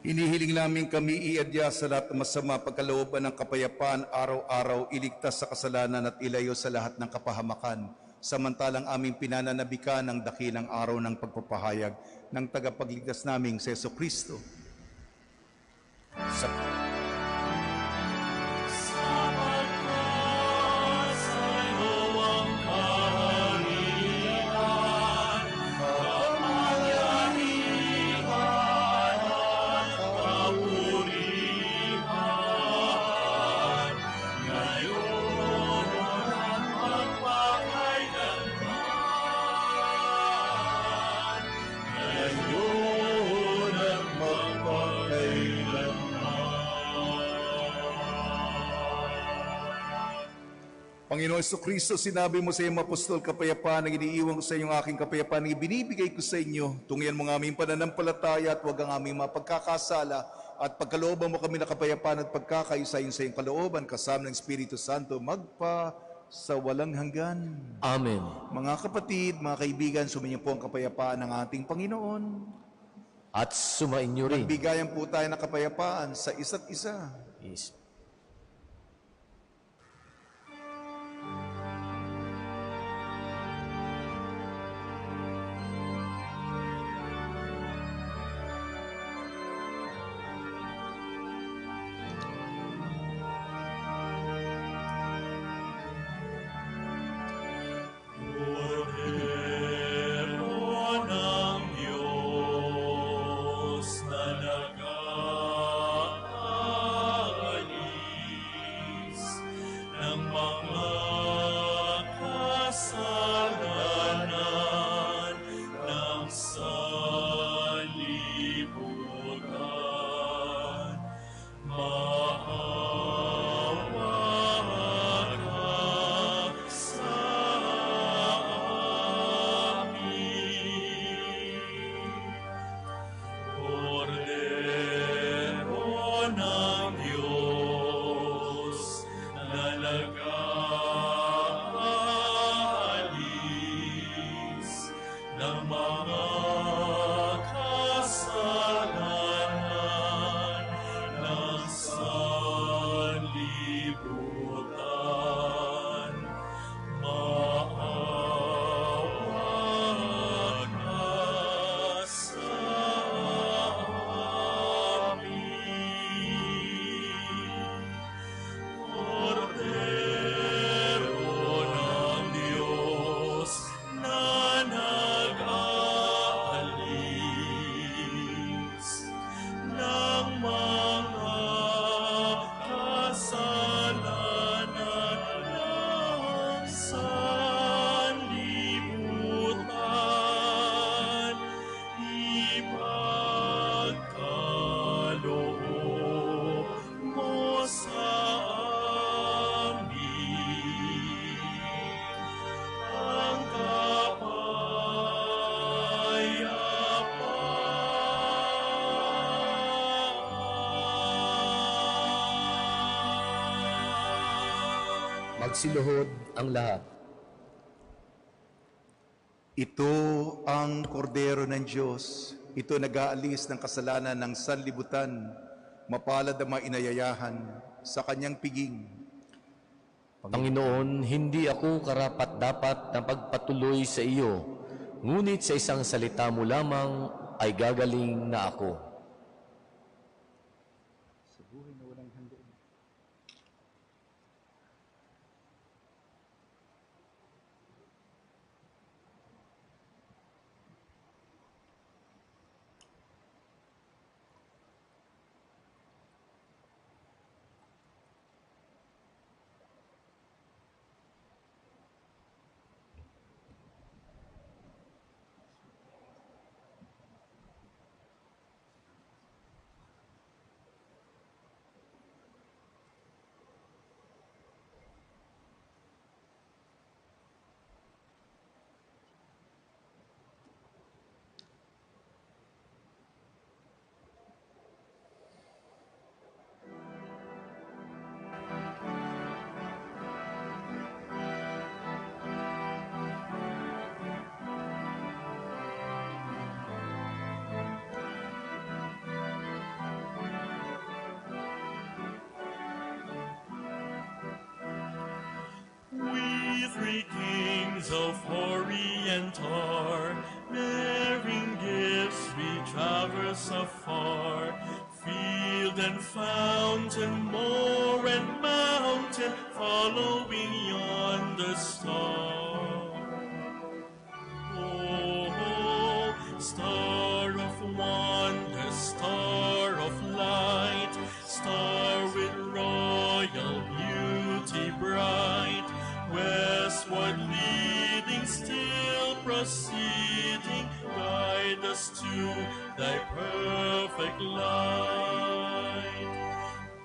Hinihiling namin kami iadya sa lahat ng masama, pagkalooban ng kapayapaan, araw-araw, iligtas sa kasalanan at ilayo sa lahat ng kapahamakan. Samantalang aming pinananabikan ng dakilang araw ng pagpapahayag ng tagapagligtas naming si Jesucristo. Panginoon Jesucristo, sinabi mo sa iyong apostol, kapayapaan ang iniiwan ko sa iyong aking kapayapaan ang ibinibigay ko sa inyo. Tungyan mo ang aming pananampalataya at huwag ang aming mapagkakasala at pagkalooban mo kami na kapayapaan at pagkakaisa sa iyong kalooban kasama ng Espiritu Santo magpa sa walang hanggan. Amen. Mga kapatid, mga kaibigan, sumainyo po ang kapayapaan ng ating Panginoon. At sumainyo rin. Magbigayan po tayo ng kapayapaan sa isa't isa. Yes. Magsiluhod ang lahat. Ito ang kordero ng Diyos. Ito nag-aalis ng kasalanan ng sanlibutan. Mapalad ang mga inayayahan sa kanyang piging. Panginoon, hindi ako karapat-dapat na pagpatuloy sa iyo, ngunit sa isang salita mo lamang ay gagaling na ako. three kings of Orient are, bearing gifts we traverse afar. Field and fountain, moor and mountain, following yonder star. Oh, star of wonder, star of light, star with royal beauty bright, westward leading, still proceeding, guide us to thy perfect light.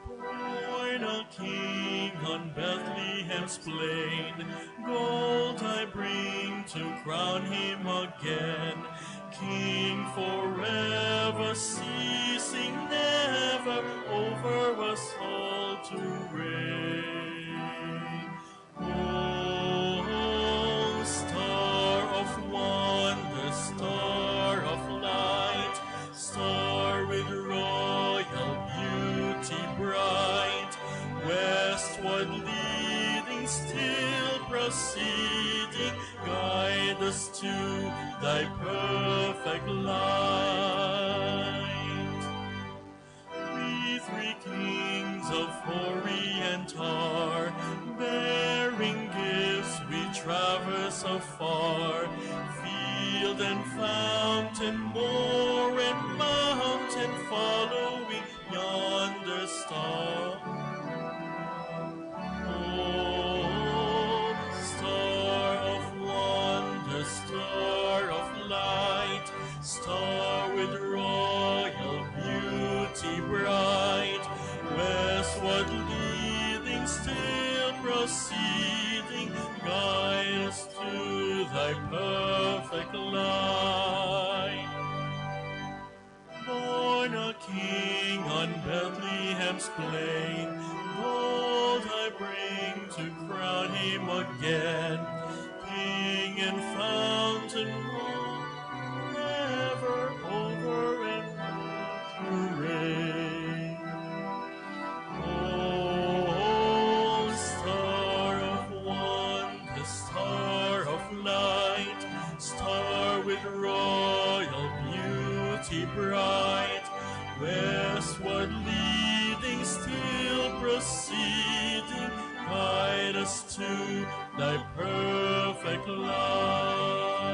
Born a king on Bethlehem's plain, gold I bring to crown him again, King forever, ceasing never, over us all to reign. Oh, star of wonder, star of light, star with royal beauty bright, westward leading, still proceeding, guide us to thy perfect light. We three kings of Orient are, bearing gifts we traverse afar. Field and fountain, moor and mountain, following yonder star. Oh, star of wonder, star of light, star with royal beauty bright, westward leading, still proceeding, guide us to thy perfect light. Born a king on Bethlehem's plain, gold I bring to crown him again, King and fountain, never, over and to reign. Oh, star of wonder, star of light, star with royal beauty bright, westward leading, still proceeding, guide us to thy perfect light.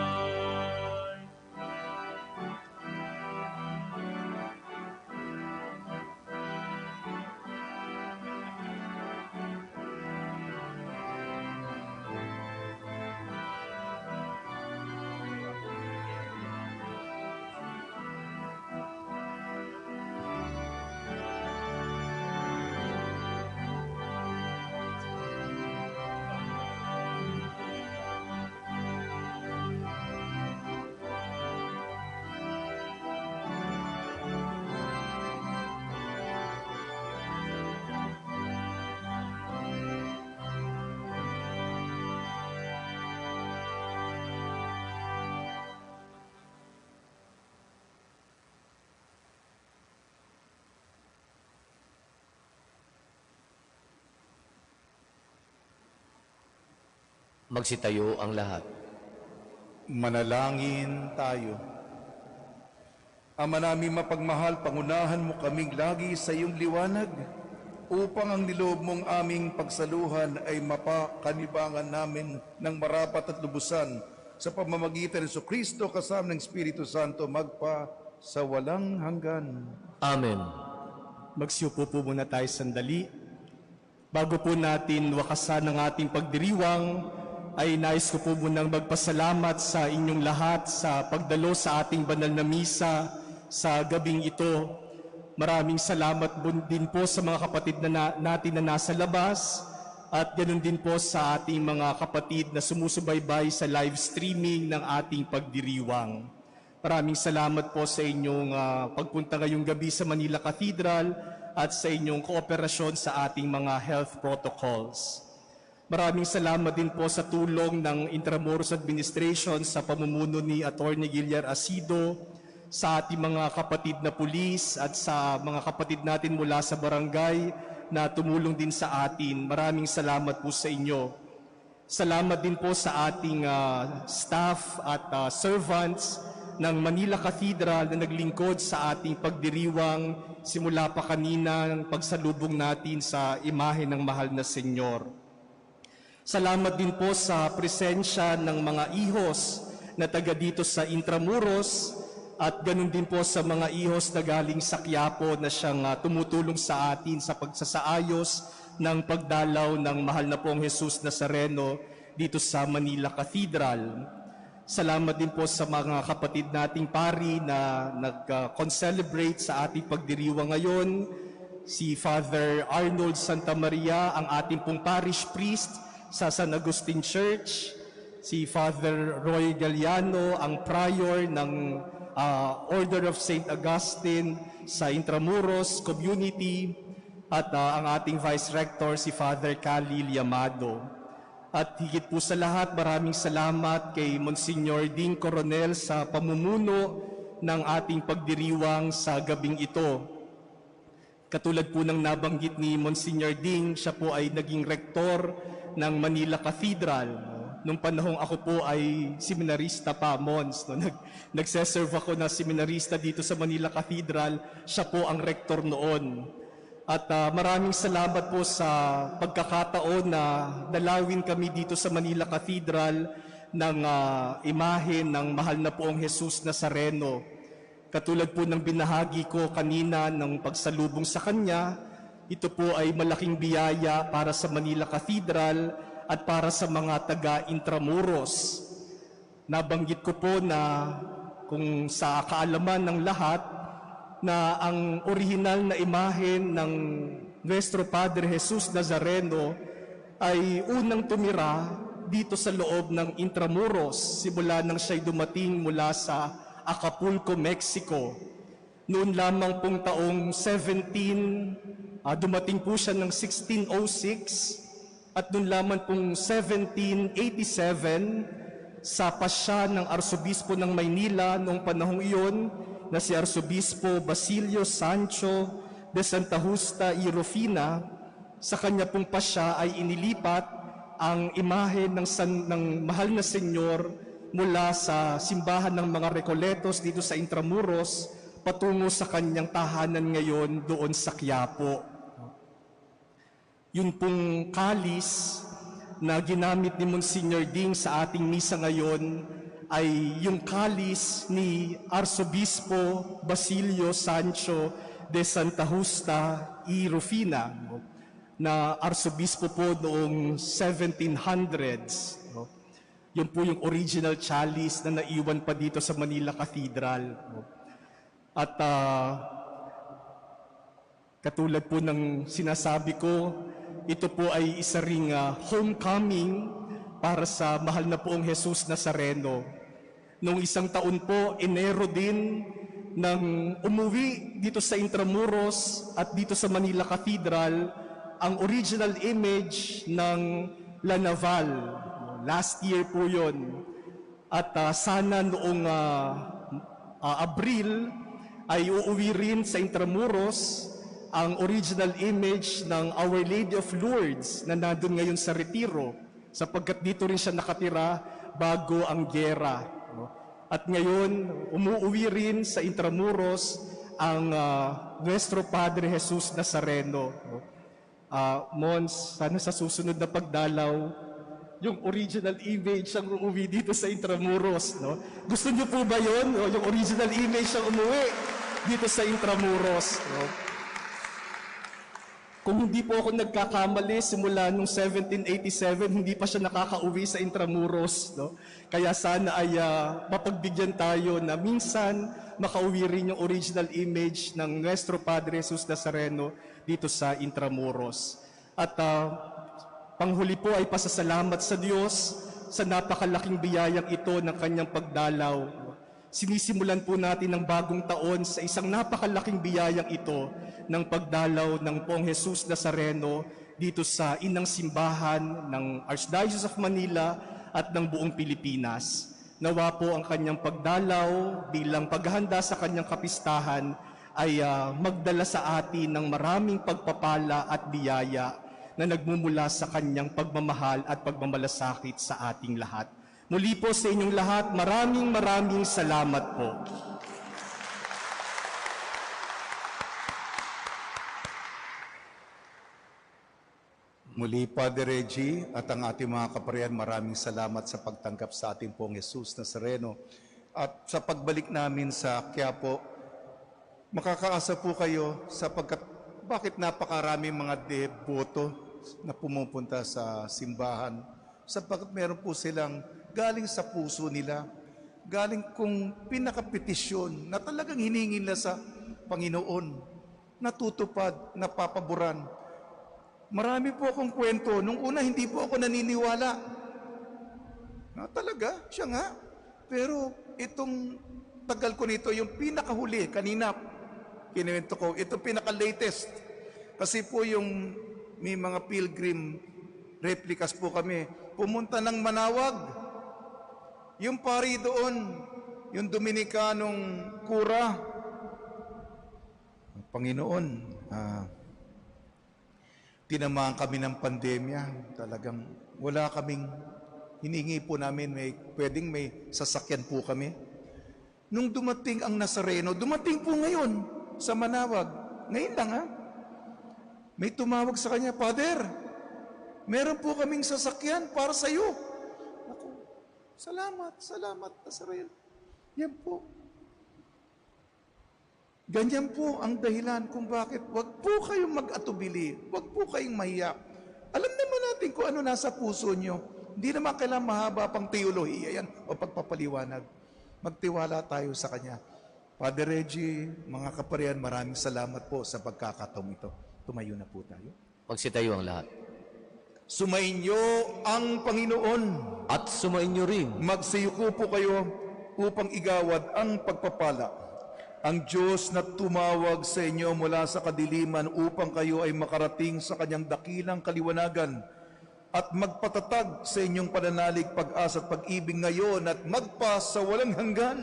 Magsitayo ang lahat. Manalangin tayo. Ama namin mapagmahal, pangunahan mo kaming lagi sa iyong liwanag upang ang niloob mong aming pagsaluhan ay mapakanibangan namin ng marapat at lubusan sa pamamagitan ni Jesucristo kasama ng Espiritu Santo magpa sa walang hanggan. Amen. Magsiupo po muna tayo sandali. Bago po natin wakasan ang ating pagdiriwang, ay nais ko po munang magpasalamat sa inyong lahat sa pagdalo sa ating banal na misa sa gabing ito. Maraming salamat din po sa mga kapatid natin na nasa labas at ganoon din po sa ating mga kapatid na sumusubaybay sa live streaming ng ating pagdiriwang. Maraming salamat po sa inyong pagpunta ngayong gabi sa Manila Cathedral at sa inyong kooperasyon sa ating mga health protocols. Maraming salamat din po sa tulong ng Intramuros Administration sa pamumuno ni Attorney Guillar Asido, sa ating mga kapatid na pulis at sa mga kapatid natin mula sa barangay na tumulong din sa atin. Maraming salamat po sa inyo. Salamat din po sa ating staff at servants ng Manila Cathedral na naglingkod sa ating pagdiriwang simula pa kanina ng pagsalubong natin sa imahe ng mahal na Senyor. Salamat din po sa presensya ng mga ihos na taga dito sa Intramuros at ganun din po sa mga ihos na galing sa Quiapo na siyang tumutulong sa atin sa pagsasaayos ng pagdalaw ng mahal na pong Jesus Nazareno dito sa Manila Cathedral. Salamat din po sa mga kapatid nating pari na nag-concelebrate sa ating pagdiriwang ngayon. Si Father Arnold Santa Maria, ang ating pong parish priest sa San Agustin Church. Si Father Roy Galliano, ang prior ng Order of St. Augustine sa Intramuros Community. At ang ating Vice Rector, si Father Khalil Yamado. At higit po sa lahat, maraming salamat kay Monsignor Ding Coronel sa pamumuno ng ating pagdiriwang sa gabing ito. Katulad po ng nabanggit ni Monsignor Ding, siya po ay naging rektor ng Manila Cathedral. Nung panahong ako po ay seminarista pa, Mons. Nagseserve ako na seminarista dito sa Manila Cathedral, siya po ang rektor noon. At maraming salamat po sa pagkakataon na dalawin kami dito sa Manila Cathedral ng imahe ng mahal na poong Jesus Nazareno. Katulad po ng binahagi ko kanina ng pagsalubong sa Kanya, ito po ay malaking biyaya para sa Manila Cathedral at para sa mga taga-Intramuros. Nabanggit ko po na kung sa kaalaman ng lahat, na ang orihinal na imahe ng Nuestro Padre Jesus Nazareno ay unang tumira dito sa loob ng Intramuros simula nang siya'y dumating mula sa Acapulco, Mexico. Noon lamang pong taong dumating po siya ng 1606 at noon lamang pong 1787 sa pasya ng Arsobispo ng Maynila noong panahong iyon na si Arsobispo Basilio Sancho de Santa Justa y Rufina, sa kanya pong pasya ay inilipat ang imahe ng mahal na Senyor mula sa simbahan ng mga Recoletos dito sa Intramuros patungo sa kanyang tahanan ngayon doon sa Quiapo. Yun pong kalis na ginamit ni Monsignor Ding sa ating misa ngayon ay yung kalis ni Arsobispo Basilio Sancho de Santa Justa y Rufina, na Arsobispo po noong 1700s. Yun po yung original chalice na naiwan pa dito sa Manila Cathedral. At katulad po ng sinasabi ko, ito po ay isa ring homecoming para sa mahal na poong Jesus Nazareno. Noong isang taon po, Enero din, nang umuwi dito sa Intramuros at dito sa Manila Cathedral, ang original image ng La Naval. Last year po yun. At sana noong Abril ay uuwi rin sa Intramuros ang original image ng Our Lady of Lourdes na nandun ngayon sa Retiro, sapagkat dito rin siya nakatira bago ang gyera. At ngayon, umuwi rin sa Intramuros ang Nuestro Padre Jesus Nazareno. Mons, sana sa susunod na pagdalaw, yung original image ang uuwi dito sa Intramuros. No? Gusto niyo po ba yun? No? Yung original image ang umuwi dito sa Intramuros. No? Kung hindi po ako nagkakamali, simula nung 1787, hindi pa siya nakakauwi sa Intramuros. No? Kaya sana ay mapagbigyan tayo na minsan makauwi rin yung original image ng Nuestro Padre Jesus Nazareno dito sa Intramuros. At panghuli po ay pasasalamat sa Diyos sa napakalaking biyayang ito ng kanyang pagdalaw. Sinisimulan po natin ang bagong taon sa isang napakalaking biyayang ito ng pagdalaw ng Poong Jesus Nazareno dito sa inang simbahan ng Archdiocese of Manila at ng buong Pilipinas. Nawa po ang kanyang pagdalaw bilang paghahanda sa kanyang kapistahan ay magdala sa atin ng maraming pagpapala at biyaya na nagmumula sa kanyang pagmamahal at pagmamalasakit sa ating lahat. Muli po sa inyong lahat, maraming salamat po. Muli, Padre Reggie at ang ating mga kaparian, maraming salamat sa pagtanggap sa ating pong Jesus Nazareno. At sa pagbalik namin sa Quiapo, makakaasa po kayo sapagkat bakit napakaraming mga deboto na pumupunta sa simbahan, sapagkat meron po silang galing sa puso nila, galing kung pinakapetisyon na talagang hiningin nila sa Panginoon, natutupad, napapaboran. Marami po akong kwento. Nung una, hindi po ako naniniwala. Talaga, siya nga. Pero itong tagal ko nito, yung pinakahuli, kanina, kinuwento ko, ito pinaka-latest. Kasi po yung may mga pilgrim replicas po kami. Pumunta ng Manawag. Yung pari doon, yung Dominikanong kura. Panginoon, tinamaan kami ng pandemya. Talagang wala kaming, hiningi po namin, pwedeng may sasakyan po kami. Nung dumating ang Nazareno, dumating po ngayon sa Manawag. Ngayon lang may tumawag sa kanya, Father, meron po kaming sasakyan para sa iyo. Ako, salamat Nazareno. Yan po. Ganyan po ang dahilan kung bakit wag po kayong mag-atubili, wag po kayong mahiyak. Alam naman natin kung ano nasa puso nyo. Hindi naman kailangan mahaba pang teolohiya yan o pagpapaliwanag. Magtiwala tayo sa Kanya. Father Reggie, mga kaparian, maraming salamat po sa pagkakataong ito. Tumayo na po tayo. Magsitayo ang lahat. Sumainyo ang Panginoon. At sumainyo rin. Magsiyuko po kayo upang igawad ang pagpapala. Ang Diyos na tumawag sa inyo mula sa kadiliman upang kayo ay makarating sa kanyang dakilang kaliwanagan at magpatatag sa inyong pananalig, pag-asa at pag-ibig ngayon at magpa sa walang hanggan.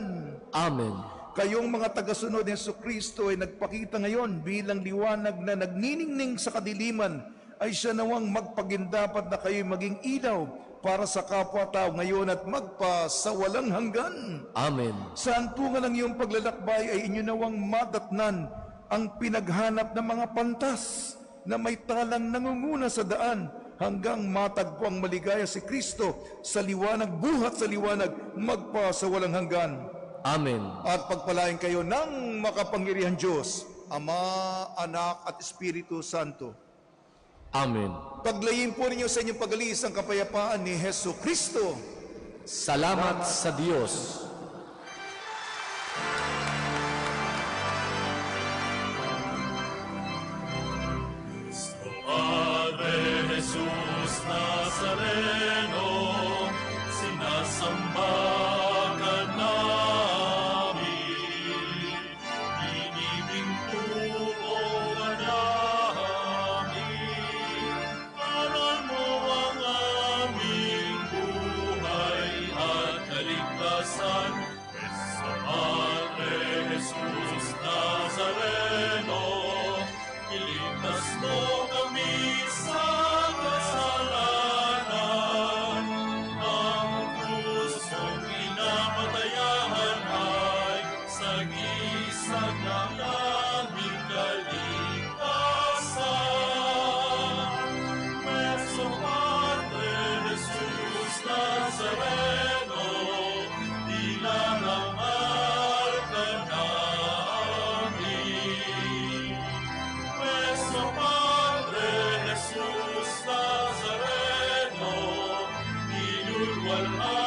Amen. Kayong mga tagasunod ni Jesucristo ay nagpakita ngayon bilang liwanag na nagniningning sa kadiliman, ay siya nawang magpagindapat na kayo maging ilaw para sa kapwa-tao ngayon at magpa sa walang hanggan. Amen. Saan po nga ng iyong paglalakbay ay inyo nawang madatnan ang pinaghanap ng mga pantas na may talang nangunguna sa daan hanggang matagpo ang maligaya si Kristo sa liwanag, buhat sa liwanag, magpa sa walang hanggan. Amen. At pagpalain kayo ng makapangyarihan Diyos, Ama, Anak at Espiritu Santo. Amen. Paglayin po ninyo sa inyong pag-alis ang kapayapaan ni Hesus Kristo. Salamat sa Diyos. Padre Jesus Nazareno, sinasamba ka namin, inibig puo ka namin, para mo ang aming buhay at kaligtasan. Sa Padre Jesus Nazareno, iligtas mo kami sa kasalanan. Ang pusong pinapatayahan ay sagisag ng aming kaligtasan. Meso Padre Jesus Nazareno, ilalangal ka namin. Meso Padre Jesus Nazareno, inulwalhal